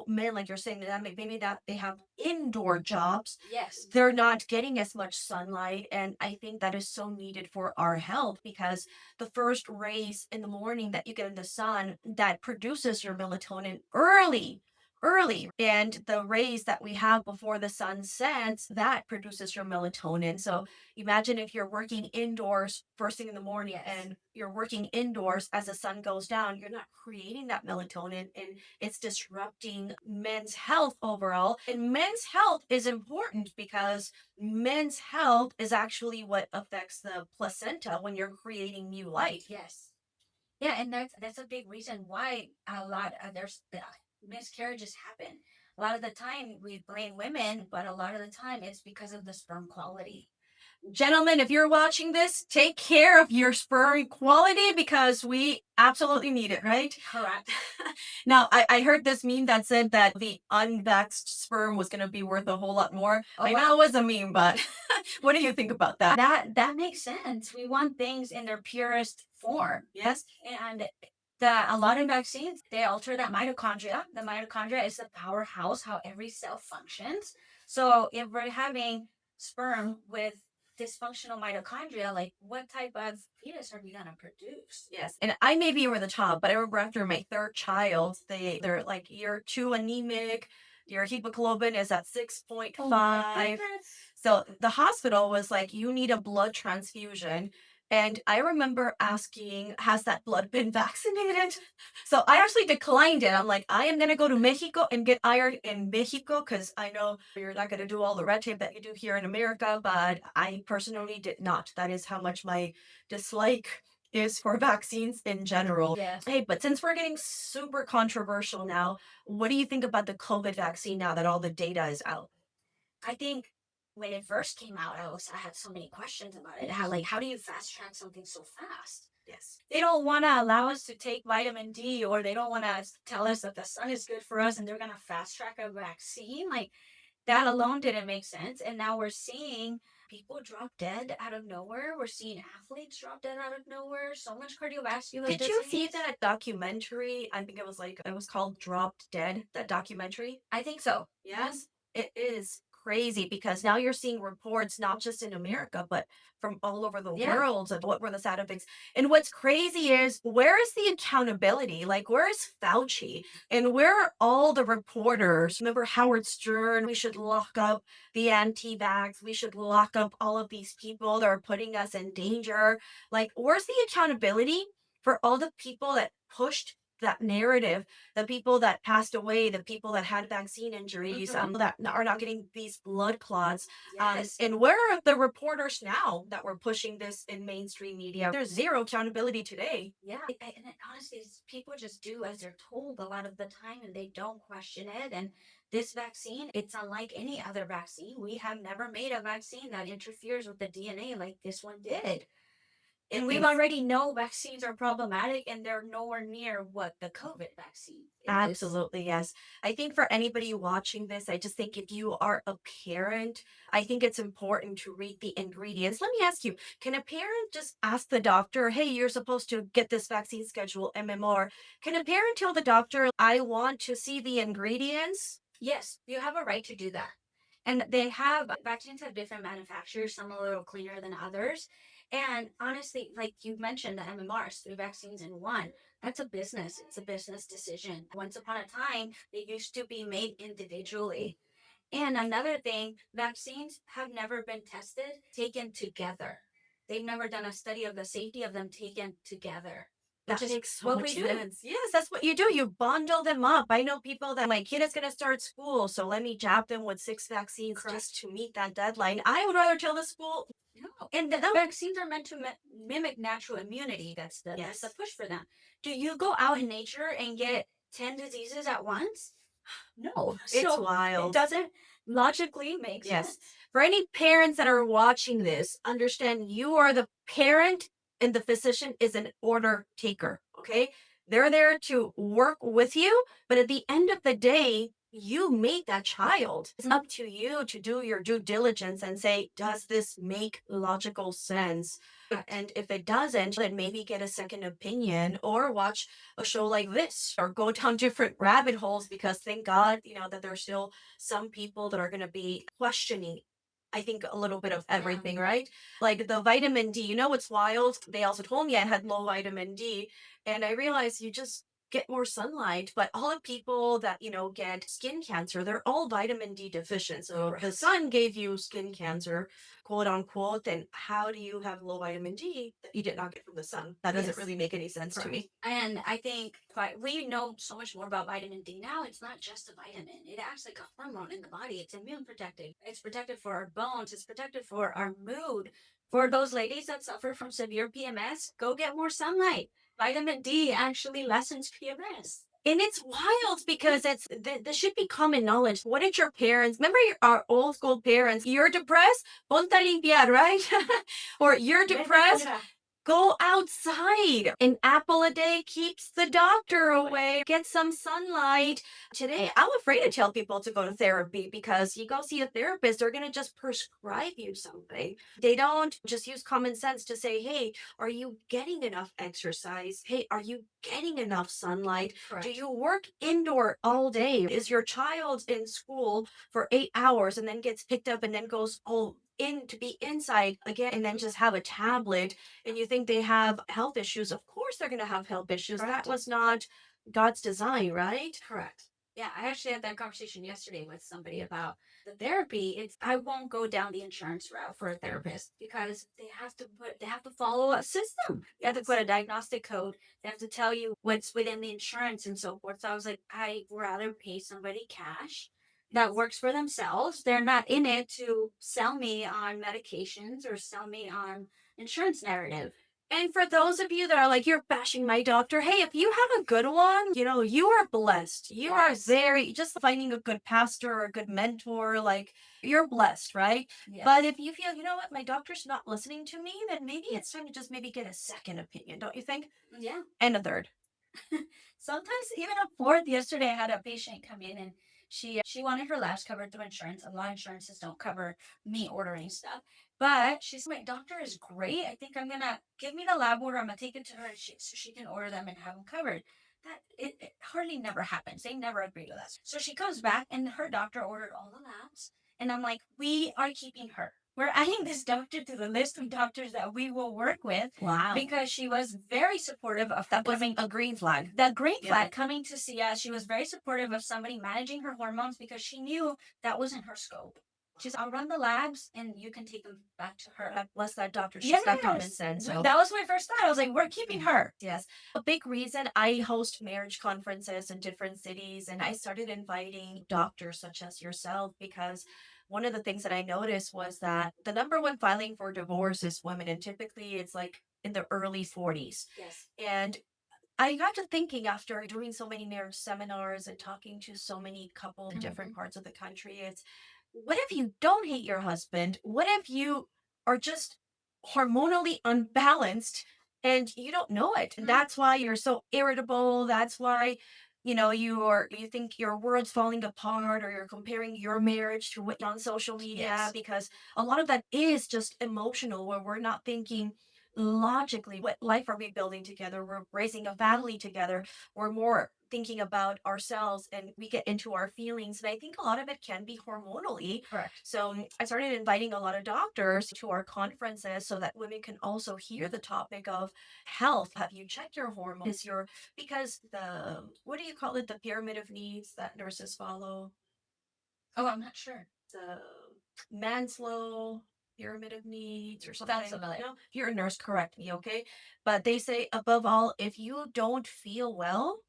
men, like you're saying, that maybe that they have indoor jobs, Yes. they're not getting as much sunlight. And I think that is so needed for our health because the first rays in the morning that you get in the sun that produces your melatonin early, and the rays that we have before the sun sets that produces your melatonin. So imagine if you're working indoors first thing in the morning and you're working indoors as the sun goes down, you're not creating that melatonin and it's disrupting men's health overall. And men's health is important because men's health is actually what affects the placenta when you're creating new life. Yes. Yeah, and that's a big reason why a lot there's miscarriages happen. A lot of the time we blame women, but a lot of the time it's because of the sperm quality. Gentlemen, if you're watching this, take care of your sperm quality because we absolutely need it, right? Correct. Now, I heard this meme that said that the unvaxxed sperm was going to be worth a whole lot more. Oh, I wow. know it was a meme, but what do you think about that? That makes sense. We want things in their purest form. Yes? And a lot of vaccines, they alter that mitochondria. The mitochondria is the powerhouse, how every cell functions. So if we're having sperm with dysfunctional mitochondria, like what type of fetus are we gonna produce? Yes. And I may be over the top, but I remember after my third child, they're like, you're too anemic. Your hemoglobin is at 6.5. Oh my goodness. So the hospital was like, you need a blood transfusion. And I remember asking, has that blood been vaccinated? So I actually declined it. I'm like, I am going to go to Mexico and get iron in Mexico because I know you're not going to do all the red tape that you do here in America. But I personally did not. That is how much my dislike is for vaccines in general. Yes. Hey, but since we're getting super controversial now, what do you think about the COVID vaccine now that all the data is out? I think when it first came out, I had so many questions about it. How do you fast track something so fast? Yes. They don't want to allow us to take vitamin D, or they don't want to tell us that the sun is good for us and they're going to fast track a vaccine. Like that alone didn't make sense. And now we're seeing people drop dead out of nowhere. We're seeing athletes drop dead out of nowhere. So much cardiovascular Did you disease. see that documentary? I think it was called Dropped Dead, that documentary. I think so. Yes, it is crazy because now you're seeing reports not just in America, but from all over the Yeah. world of what were the side effects. And what's crazy is where is the accountability? Like, where is Fauci? And where are all the reporters? Remember Howard Stern? We should lock up the anti-vax. We should lock up all of these people that are putting us in danger. Like, where's the accountability for all the people that pushed that narrative, the people that passed away, the people that had vaccine injuries, that are not getting these blood clots? Yes. And where are the reporters now that were pushing this in mainstream media? There's zero accountability today. Yeah. And honestly, people just do as they're told a lot of the time and they don't question it. And this vaccine, it's unlike any other vaccine. We have never made a vaccine that interferes with the DNA like this one did. And we've already know vaccines are problematic and they're nowhere near what the COVID vaccine is. Absolutely, yes. I think for anybody watching this, I just think if you are a parent, I think it's important to read the ingredients. Let me ask you, can a parent just ask the doctor, hey, you're supposed to get this vaccine schedule, MMR? Can a parent tell the doctor, I want to see the ingredients? Yes, you have a right to do that. And vaccines have different manufacturers, some a little cleaner than others. And honestly, like you mentioned, the MMRs, 3 vaccines in one, that's a business. It's a business decision. Once upon a time, they used to be made individually. And another thing, vaccines have never been tested, taken together. They've never done a study of the safety of them taken together. That makes so what much we do. sense. Yes, that's what you do. You bundle them up. I know people that my kid is going to start school, so let me jab them with 6 vaccines Correct. just to meet that deadline. I would rather tell the school, No. And the vaccines are meant to mimic natural immunity. That's Yes. the push for them. Do you go out in nature and get 10 diseases at once? No. it's So wild. it doesn't logically make Yes. sense. For any parents that are watching this, understand you are the parent and the physician is an order taker. Okay. They're there to work with you, but at the end of the day, you made that child. It's up to you to do your due diligence and say, does this make logical sense? And if it doesn't, then maybe get a second opinion or watch a show like this or go down different rabbit holes because thank God, that there's still some people that are going to be questioning, I think, a little bit of everything, right? Like the vitamin D, what's wild? They also told me I had low vitamin D, and I realized you just get more sunlight. But all the people that, get skin cancer, they're all vitamin D deficient. So the sun gave you skin cancer, quote unquote. Then how do you have low vitamin D that you did not get from the sun? That doesn't Yes. really make any sense to me. And I think we know so much more about vitamin D now. It's not just a vitamin. It acts like a hormone in the body. It's immune protective. It's protective for our bones. It's protective for our mood. For those ladies that suffer from severe PMS, go get more sunlight. Vitamin D actually lessens PMS. And it's wild because this should be common knowledge. What did your parents, remember our old school parents, you're depressed, ponte a limpiar, right? Or you're depressed, go outside. An apple a day keeps the doctor away. Get some sunlight. Today, I'm afraid to tell people to go to therapy because you go see a therapist, they're going to just prescribe you something. They don't just use common sense to say, hey, are you getting enough exercise? Hey, are you getting enough sunlight? Correct. Do you work indoor all day? Is your child in school for 8 hours and then gets picked up and then goes in to be inside again and then just have a tablet and you think they have health issues? Of course they're going to have health issues. Correct. That was not God's design, right? Correct. Yeah, I actually had that conversation yesterday with somebody about the therapy. I won't go down the insurance route for a therapist because they have to follow a system. You have to put a diagnostic code. They have to tell you what's within the insurance and so forth. So I was like, I'd rather pay somebody cash that works for themselves. They're not in it to sell me on medications or sell me on insurance narrative. And for those of you that are like, you're bashing my doctor, hey, if you have a good one, you are blessed. You are just finding a good pastor or a good mentor, like, you're blessed, right? Yes. But if you feel, you know what, my doctor's not listening to me, then maybe it's time to just maybe get a second opinion, don't you think? Yeah. And a third. Sometimes even a fourth. Yesterday I had a patient come in and she wanted her labs covered through insurance. A lot of insurances don't cover me ordering stuff. But she's my doctor is great. I think I'm gonna give me the lab order. I'm gonna take it to her and so she can order them and have them covered. It hardly never happens. They never agree to that. So she comes back and her doctor ordered all the labs. And I'm like, we are keeping her. We're adding this doctor to the list of doctors that we will work with. Wow. Because she was very supportive of That wasn't a green flag. that green flag coming to see us. She was very supportive of somebody managing her hormones because she knew that wasn't her scope. She's, I'll run the labs and you can take them back to her. God bless that doctor. She's got common sense. So. That was my first thought. I was like, we're keeping her. Yes. A big reason I host marriage conferences in different cities, and I started inviting doctors such as yourself because one of the things that I noticed was that the number one filing for divorce is women, and typically it's like in the early 40s. Yes. And I got to thinking after doing so many marriage seminars and talking to so many couples in different parts of the country, it's what if you don't hate your husband? What if you are just hormonally unbalanced and you don't know it? And that's why you're so irritable. That's why, you think your world's falling apart or you're comparing your marriage to what on social media because a lot of that is just emotional where we're not thinking logically what life are we building together. We're raising a family together. We're more thinking about ourselves and we get into our feelings. And I think a lot of it can be hormonally. Correct. So I started inviting a lot of doctors to our conferences so that women can also hear the topic of health. Have you checked your hormones? Because what do you call it? The pyramid of needs that nurses follow. Oh, I'm not sure. The Manslow pyramid of needs or something. That's familiar. No, if you're a nurse, correct me, okay? But they say above all, if you don't feel well,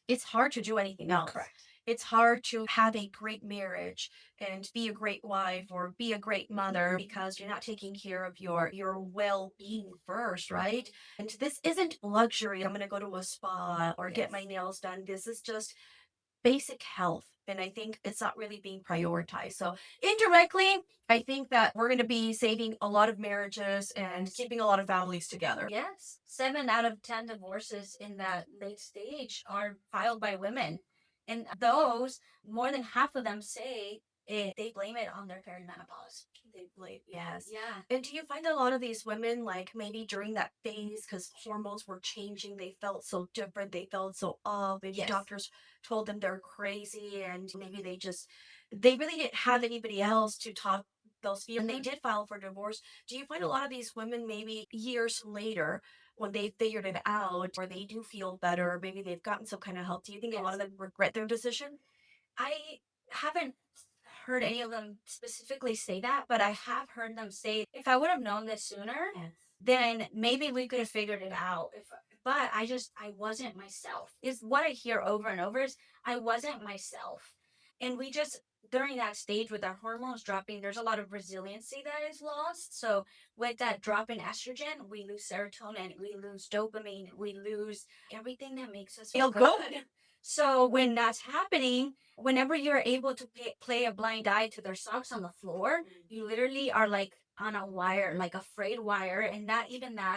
it's hard to do anything else. Correct. It's hard to have a great marriage and be a great wife or be a great mother because you're not taking care of your well-being first, right? And this isn't luxury. I'm going to go to a spa or get my nails done. This is just basic health. And I think it's not really being prioritized. So indirectly, I think that we're going to be saving a lot of marriages and keeping a lot of families together. Yes. 7 out of 10 divorces in that late stage are filed by women. And those, more than half of them say they blame it on their perimenopause. They blame, yes. Yeah. And do you find a lot of these women, like maybe during that phase, because hormones were changing, they felt so different, they felt so off, maybe doctors told them they're crazy, and maybe they really didn't have anybody else to talk those feelings, and they did file for divorce. Do you find a lot of these women maybe years later, when they figured it out, or they do feel better, or maybe they've gotten some kind of help, do you think a lot of them regret their decision? I haven't heard any of them specifically say that, but I have heard them say, if I would have known this sooner, then maybe we could have figured it out. But I wasn't myself. Is what I hear over and over is I wasn't myself. And we just, during that stage with our hormones dropping, there's a lot of resiliency that is lost. So with that drop in estrogen, we lose serotonin, we lose dopamine, we lose everything that makes us feel good. So when that's happening, whenever you're able to play a blind eye to their socks on the floor, you literally are like on a wire, like a frayed wire, and that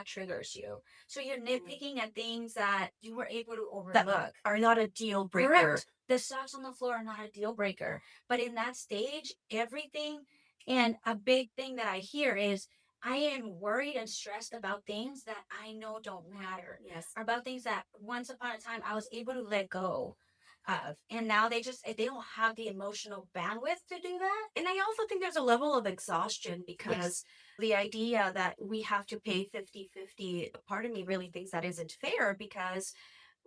triggers you. So you're nitpicking at things that you were able to That overlook. are not a deal breaker. Correct. The socks on the floor are not a deal breaker. But in that stage, everything, and a big thing that I hear is, I am worried and stressed about things that I know don't matter. Yes. Or about things that once upon a time I was able to let go of. And now they don't have the emotional bandwidth to do that. And I also think there's a level of exhaustion because Yes. the idea that we have to pay 50-50, part of me really thinks that isn't fair because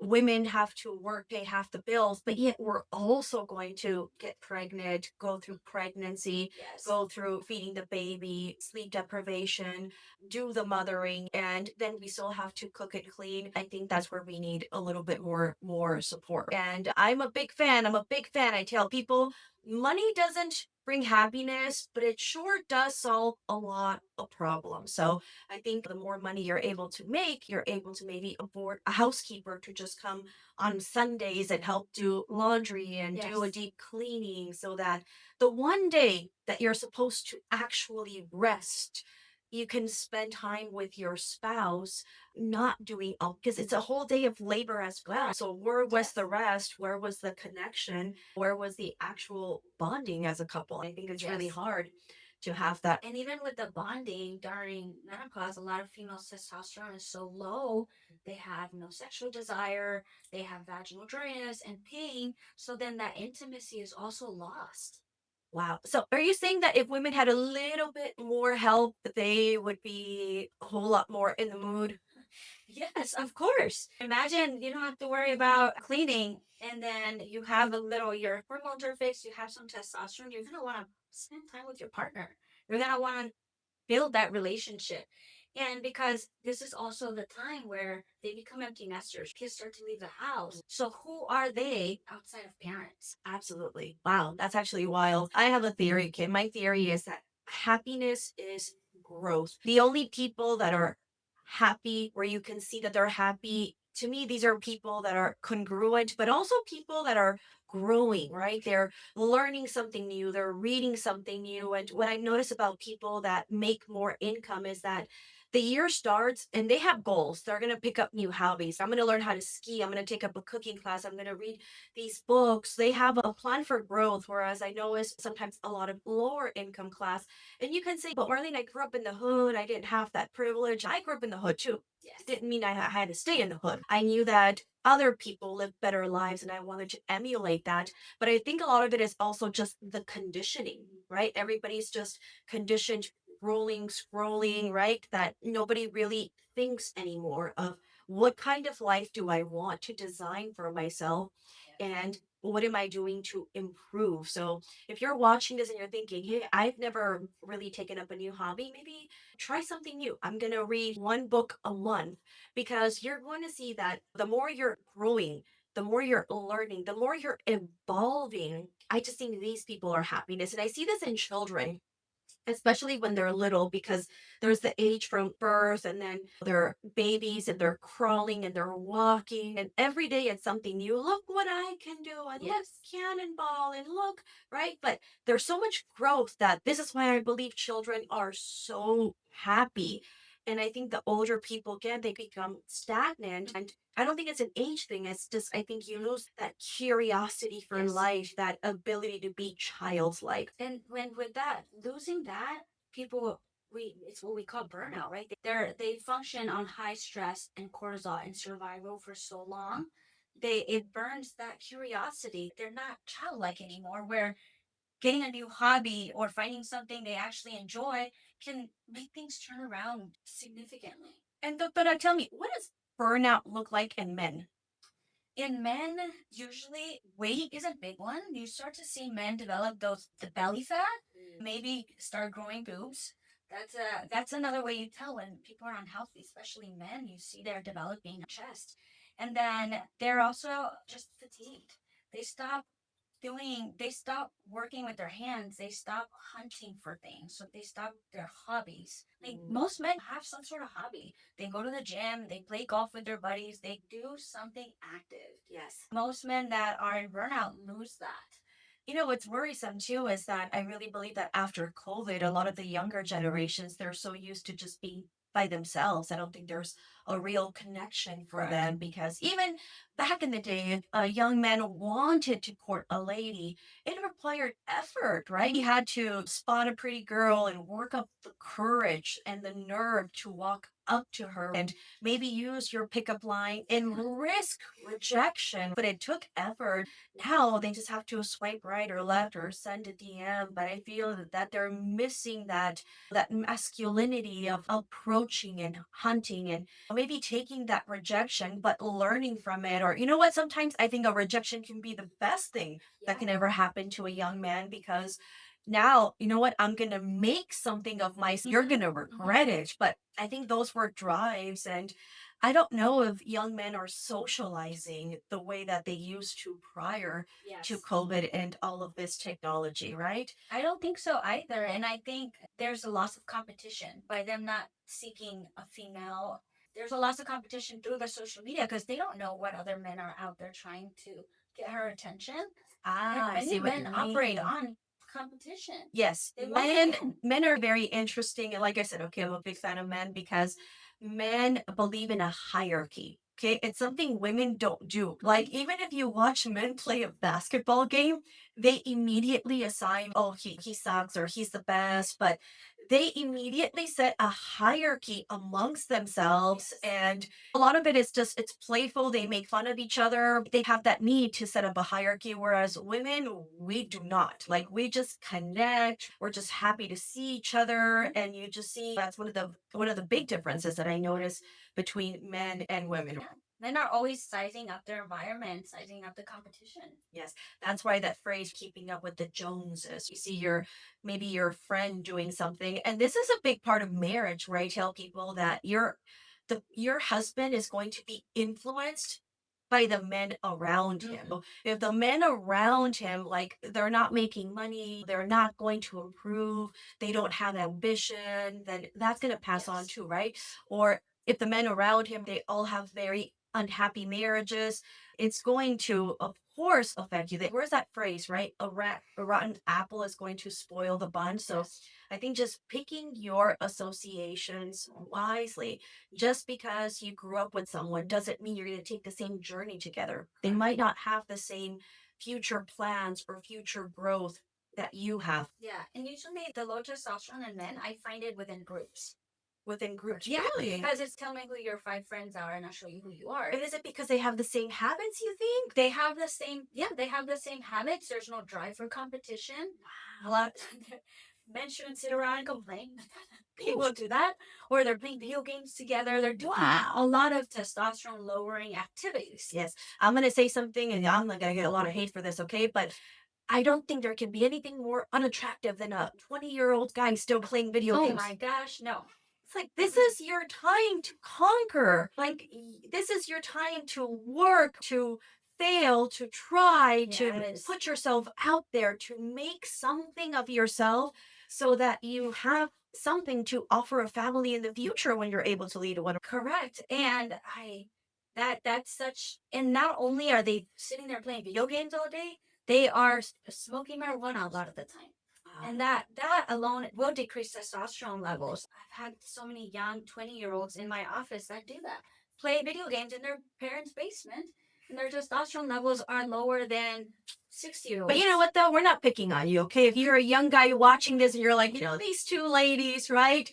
women have to work, pay half the bills, but yet we're also going to get pregnant, go through pregnancy, Yes. go through feeding the baby, sleep deprivation, do the mothering, and then we still have to cook and clean. I think that's where we need a little bit more support. And I'm a big fan. I'm a big fan. I tell people money doesn't bring happiness, but it sure does solve a lot of problems. So I think the more money you're able to make, you're able to maybe afford a housekeeper to just come on Sundays and help do laundry and do a Yes. deep cleaning so that the one day that you're supposed to actually rest, you can spend time with your spouse not doing all because it's a whole day of labor as well. So where was Yes. the rest? Where was the connection? Where was the actual bonding as a couple? I think it's really Yes. hard to have that. And even with the bonding during menopause, a lot of females' testosterone is so low, they have no sexual desire, they have vaginal dryness and pain. So then that intimacy is also lost. Wow. So are you saying that if women had a little bit more help, that they would be a whole lot more in the mood? Yes, of course. Imagine you don't have to worry about cleaning, and then you have a little, your hormones are fixed, you have some testosterone, you're going to want to spend time with your partner. You're going to want to build that relationship. And because this is also the time where they become empty nesters, kids start to leave the house. So who are they outside of parents? Absolutely. Wow, that's actually wild. I have a theory, Kim. My theory is that happiness is growth. The only people that are happy, where you can see that they're happy, to me, these are people that are congruent, but also people that are growing, right? They're learning something new, they're reading something new. And what I notice about people that make more income is that the year starts and they have goals. They're going to pick up new hobbies. I'm going to learn how to ski. I'm going to take up a cooking class. I'm going to read these books. They have a plan for growth, whereas I know is sometimes a lot of lower income class. And you can say, but Marlene, I grew up in the hood. I didn't have that privilege. I grew up in the hood too. Yes. It didn't mean I had to stay in the hood. I knew that other people live better lives and I wanted to emulate that. But I think a lot of it is also just the conditioning, right? Everybody's just conditioned scrolling, right? That nobody really thinks anymore of what kind of life do I want to design for myself and what am I doing to improve? So if you're watching this and you're thinking, hey, I've never really taken up a new hobby, maybe try something new. I'm going to read one book a month because you're going to see that the more you're growing, the more you're learning, the more you're evolving. I just think these people are happiness. And I see this in children, especially when they're little, because there's the age from birth and then they're babies and they're crawling and they're walking and every day it's something new. Look what I can do and look Yes. cannonball and look, right? But there's so much growth that this is why I believe children are so happy. And I think the older people get, they become stagnant. And I don't think it's an age thing. It's just, I think you lose that curiosity for Yes. life, that ability to be childlike. And when with that, losing that, people, it's what we call burnout, right? They function on high stress and cortisol and survival for so long. It burns that curiosity. They're not childlike anymore, where getting a new hobby or finding something they actually enjoy can make things turn around significantly. And but tell me, what does burnout look like in men? In men, usually weight is a big one. You start to see men develop the belly fat, maybe start growing boobs. That's another way you tell when people are unhealthy, especially men. You see they're developing a chest, and then they're also just fatigued. They stop they stop working with their hands. They stop hunting for things. So they stop their hobbies. Like most men have some sort of hobby. They go to the gym, they play golf with their buddies, they do something active. Yes. Most men that are in burnout lose that. You know, what's worrisome too is that I really believe that after COVID, a lot of the younger generations, they're so used to just being by themselves. I don't think there's a real connection for them because even back in the day, if a young man wanted to court a lady, it required effort, right? He had to spot a pretty girl and work up the courage and the nerve to walk up to her and maybe use your pickup line and risk rejection. But it took effort. Now they just have to swipe right or left or send a DM. But I feel that they're missing that masculinity of approaching and hunting and maybe taking that rejection but learning from it. Or you know what, sometimes I think a rejection can be the best thing that can ever happen to a young man because now you know what, I'm gonna make something of myself. You're gonna regret it. But I think those were drives, and I don't know if young men are socializing the way that they used to prior to COVID and all of this technology, right? I don't think so either. And I think there's a loss of competition by them not seeking a female. There's a loss of competition through the social media because they don't know what other men are out there trying to get her attention. Ah, I Many see what you men operate mean. on competition. Yes, They want to men win. men are very interesting. And like I said, okay, I'm a big fan of men because men believe in a hierarchy. Okay, it's something women don't do. Like even if you watch men play a basketball game, they immediately assign, oh, he sucks or he's the best, but they immediately set a hierarchy amongst themselves. And a lot of it is just it's playful. They make fun of each other. They have that need to set up a hierarchy, whereas women, we do not. Like we just connect. We're just happy to see each other, and you just see that's one of the big differences that I notice between men and women. Yeah. Men are always sizing up their environment, sizing up the competition. Yes, that's why that phrase "keeping up with the Joneses." You see maybe your friend doing something, and this is a big part of marriage, where I tell people that your husband is going to be influenced by the men around him. So if the men around him, like they're not making money, they're not going to improve, they don't have ambition, then that's going to pass on too, right? Or if the men around him, they all have very unhappy marriages, it's going to, of course, affect you. Where's that phrase, right? A rotten apple is going to spoil the bunch. So I think just picking your associations wisely. Just because you grew up with someone doesn't mean you're going to take the same journey together. They might not have the same future plans or future growth that you have. Yeah, and usually the low testosterone in men, I find it within groups. Within groups. Yeah, Really? because it's tell me who your 5 friends are, and I'll show you who you are. And is it because they have the same habits, you think? They have the same, yeah, they have the same habits. There's no drive for competition. A lot men shouldn't sit around and complain. People do that, or they're playing video games together. They're doing a lot of testosterone lowering activities. Yes. I'm going to say something, and I'm not going to get a lot of hate for this, okay? But I don't think there can be anything more unattractive than a 20-year-old guy still playing video Oh games. my gosh, no. It's like, this is your time to conquer. Like, this is your time to work, to fail, to try, to Yes. put yourself out there, to make something of yourself so that you have something to offer a family in the future when you're able to lead one. Correct. And that's such, and not only are they sitting there playing video games all day, they are smoking marijuana a lot of the time. And that alone will decrease testosterone levels. I've had so many young 20-year-olds in my office that do that. Play video games in their parents' basement, and their testosterone levels are lower than 60-year-olds. But you know what, though? We're not picking on you, okay? If you're a young guy watching this and you're like, these two ladies, right?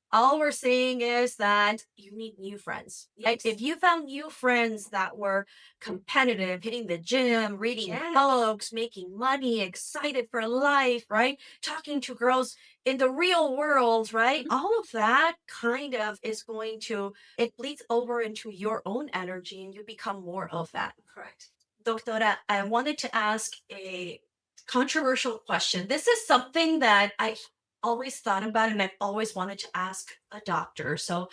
All we're saying is that you need new friends. Right? If you found new friends that were competitive, hitting the gym, reading books, making money, excited for life, right? Talking to girls in the real world, right? All of that kind of is going to, it bleeds over into your own energy and you become more of that. Correct. Doctora, I wanted to ask a controversial question. This is something that I've always thought about and I've always wanted to ask a doctor. So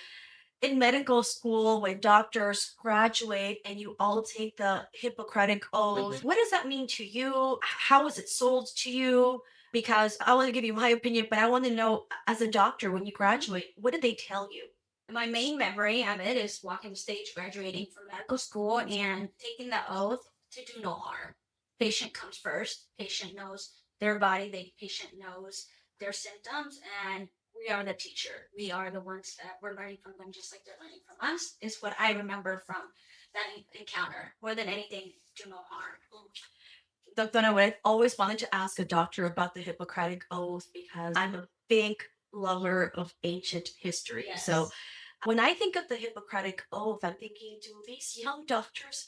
in medical school, when doctors graduate and you all take the Hippocratic oath, what does that mean to you? How is it sold to you? Because I want to give you my opinion, but I want to know, as a doctor, when you graduate, what did they tell you? My main memory of it is walking the stage, graduating from medical school, and taking the oath to do no harm. Patient comes first. Patient knows their body. The patient knows their symptoms, and we are the teacher. We are the ones that we're learning from them, just like they're learning from us. Is what I remember from that encounter. More than anything, do no harm. Dr. I've always wanted to ask a doctor about the Hippocratic Oath because I'm a big lover of ancient history. Yes. So when I think of the Hippocratic Oath, I'm thinking, do these young doctors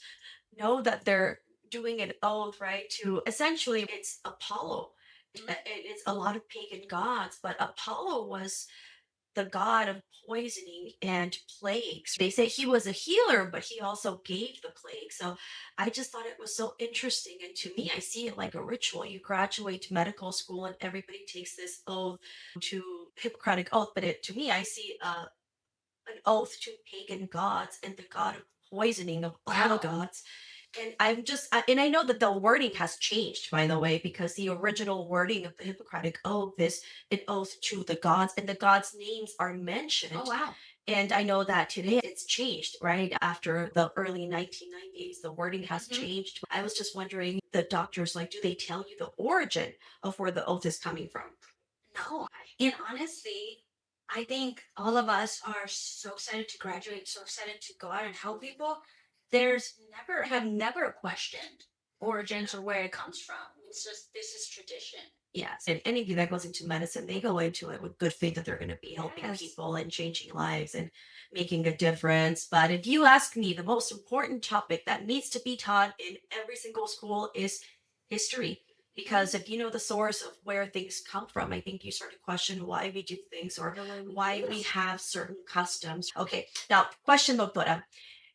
know that they're doing an oath, right? To essentially, it's Apollo. It's a lot of pagan gods, but Apollo was the god of poisoning and plagues. They say he was a healer, but he also gave the plague. So I just thought it was so interesting. And to me, I see it like a ritual. You graduate to medical school and everybody takes this oath to Hippocratic oath. But to me, I see an oath to pagan gods and the god of poisoning of all the gods. And and I know that the wording has changed, by the way, because the original wording of the Hippocratic Oath is an oath to the gods, and the gods' names are mentioned. Oh, wow. And I know that today it's changed, right? After the early 1990s, the wording has changed. I was just wondering, the doctors, like, do they tell you the origin of where the oath is coming from? No. And honestly, I think all of us are so excited to graduate, so excited to go out and help people. Have never questioned origins or where it comes from. It's just, this is tradition. Yes. And anybody that goes into medicine, they go into it with good faith that they're going to be helping Yes. people and changing lives and making a difference. But if you ask me, the most important topic that needs to be taught in every single school is history. Because if you know the source of where things come from, I think you start to question why we do things or why we have certain customs. Okay, now question, doctora.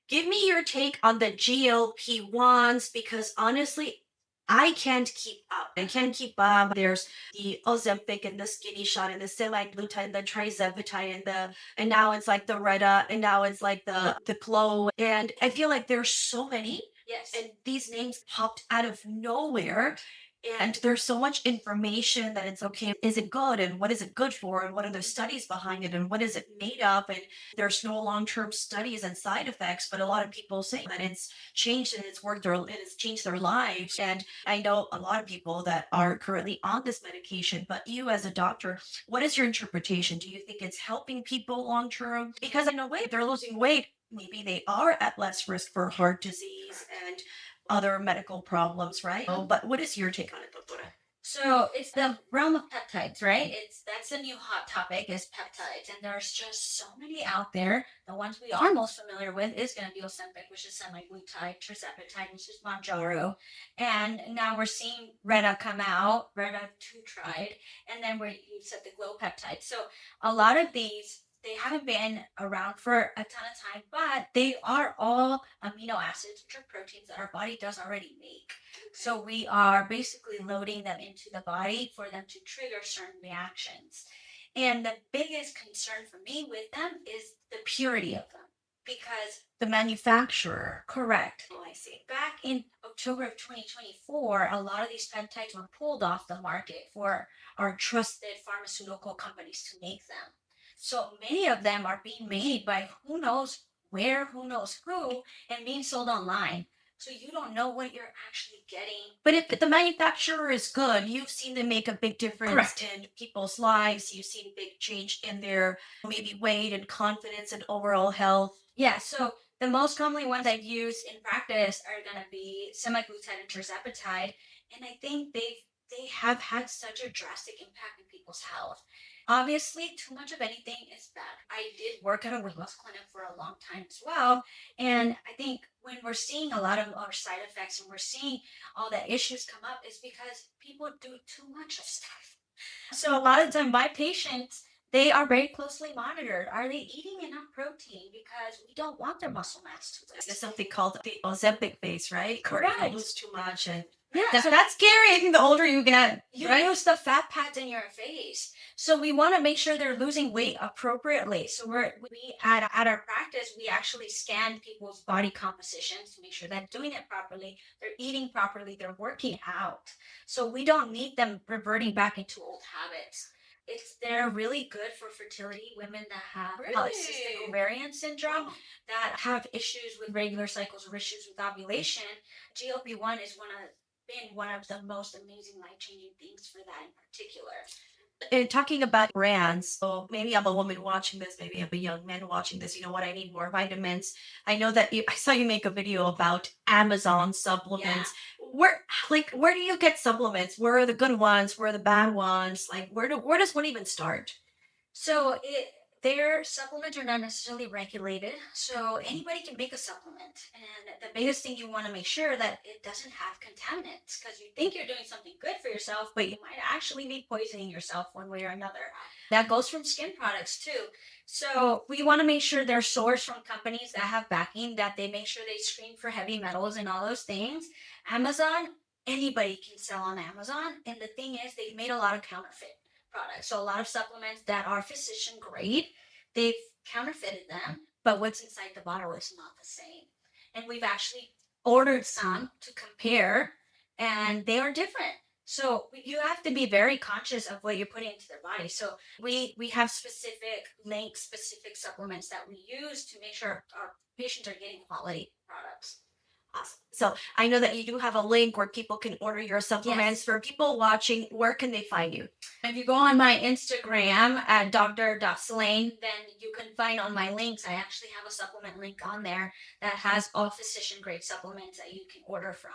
Give me your take on the GLP-1s because honestly, I can't keep up. I can't keep up. There's the Ozempic and the skinny shot and the semaglutide and the trizepatide and now it's like the Retta and now it's like the Clo. And I feel like there's so many. Yes. And these names popped out of nowhere. And there's so much information that it's okay. Is it good? And what is it good for? And what are the studies behind it? And what is it made of? And there's no long-term studies and side effects, but a lot of people say that it's changed and it's changed their lives. And I know a lot of people that are currently on this medication, but you as a doctor, what is your interpretation? Do you think it's helping people long-term? Because in a way, if they're losing weight, maybe they are at less risk for heart disease and other medical problems, right? Oh, but what is your take on it, doctora? So it's the realm of peptides, right? That's a new hot topic is peptides, and there's just so many out there. The ones we are most familiar with is going to be Ozempic, which is semaglutide, tirzepatide, which is Mounjaro, and now we're seeing Retta come out, Retta 2-Tride, and then you said the Glow peptide. So a lot of these, they haven't been around for a ton of time, but they are all amino acids, which are proteins that our body does already make. So we are basically loading them into the body for them to trigger certain reactions. And the biggest concern for me with them is the purity of them. Because the manufacturer. Correct. Oh, I see. Back in October of 2024, a lot of these peptides were pulled off the market for our trusted pharmaceutical companies to make them. So many of them are being made by who knows where, who knows who, and being sold online. So you don't know what you're actually getting. But if the manufacturer is good, you've seen them make a big difference Correct. in people's lives. You've seen big change in their maybe weight and confidence and overall health. Yeah, so the most commonly ones I've used in practice are going to be semaglutide and tirzepatide. And I think they have had such a drastic impact in people's health. Obviously, too much of anything is bad. I did work at a weight loss clinic for a long time as well. And I think when we're seeing a lot of our side effects and we're seeing all the issues come up is because people do too much of stuff. So a lot of the time, my patients, they are very closely monitored. Are they eating enough protein? Because we don't want their muscle mass to lose. There's something called the Ozempic base, right? Correct. Where you lose too much and Yeah, that's scary. I think the older you get, you right? lose the fat pads in your face. So we want to make sure they're losing weight appropriately. So we at our practice, we actually scan people's body compositions to make sure they're doing it properly, they're eating properly, they're working out. So we don't need them reverting back into old habits. They're really good for fertility. Women that have polycystic Really? ovarian syndrome, that have issues with regular cycles or issues with ovulation. GLP-1 is been one of the most amazing life changing things for that in particular. And talking about brands, so maybe I'm a woman watching this, maybe I'm a young man watching this. You know what? I need more vitamins. I know that I saw you make a video about Amazon supplements. Where do you get supplements? Where are the good ones? Where are the bad ones? Like, where does one even start? So their supplements are not necessarily regulated, so anybody can make a supplement. And the biggest thing you want to make sure that it doesn't have contaminants, because you think you're doing something good for yourself, but you might actually be poisoning yourself one way or another. That goes from skin products too. So we want to make sure they're sourced from companies that have backing, that they make sure they screen for heavy metals and all those things. Amazon, anybody can sell on Amazon, and the thing is, they've made a lot of counterfeit products. So a lot of supplements that are physician grade, they've counterfeited them, but what's inside the bottle is not the same. And we've actually ordered some to compare, and they are different. So you have to be very conscious of what you're putting into their body. So we have specific links, specific supplements that we use to make sure our patients are getting quality products. Awesome. So I know that you do have a link where people can order your supplements. Yes. For people watching, where can they find you? If you go on my Instagram at dr.celaine, then you can find on my links, I actually have a supplement link on there that has all physician grade supplements that you can order from.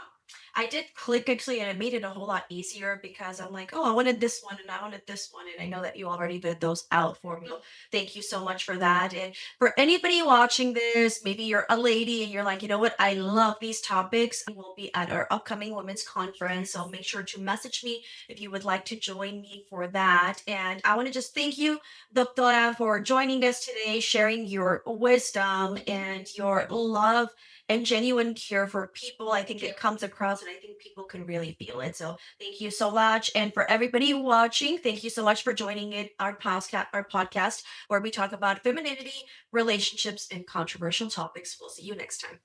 I did click actually, and it made it a whole lot easier because I'm like, oh, I wanted this one and I wanted this one. And I know that you already did those out for me. Thank you so much for that. And for anybody watching this, maybe you're a lady and you're like, you know what? I love these topics. We'll be at our upcoming women's conference. So make sure to message me if you would like to join me for that. And I want to just thank you, Doctora, for joining us today, sharing your wisdom and your love and genuine care for people. I think it comes across, and I think people can really feel it. So thank you so much. And for everybody watching, thank you so much for joining our podcast where we talk about femininity, relationships, and controversial topics. We'll see you next time.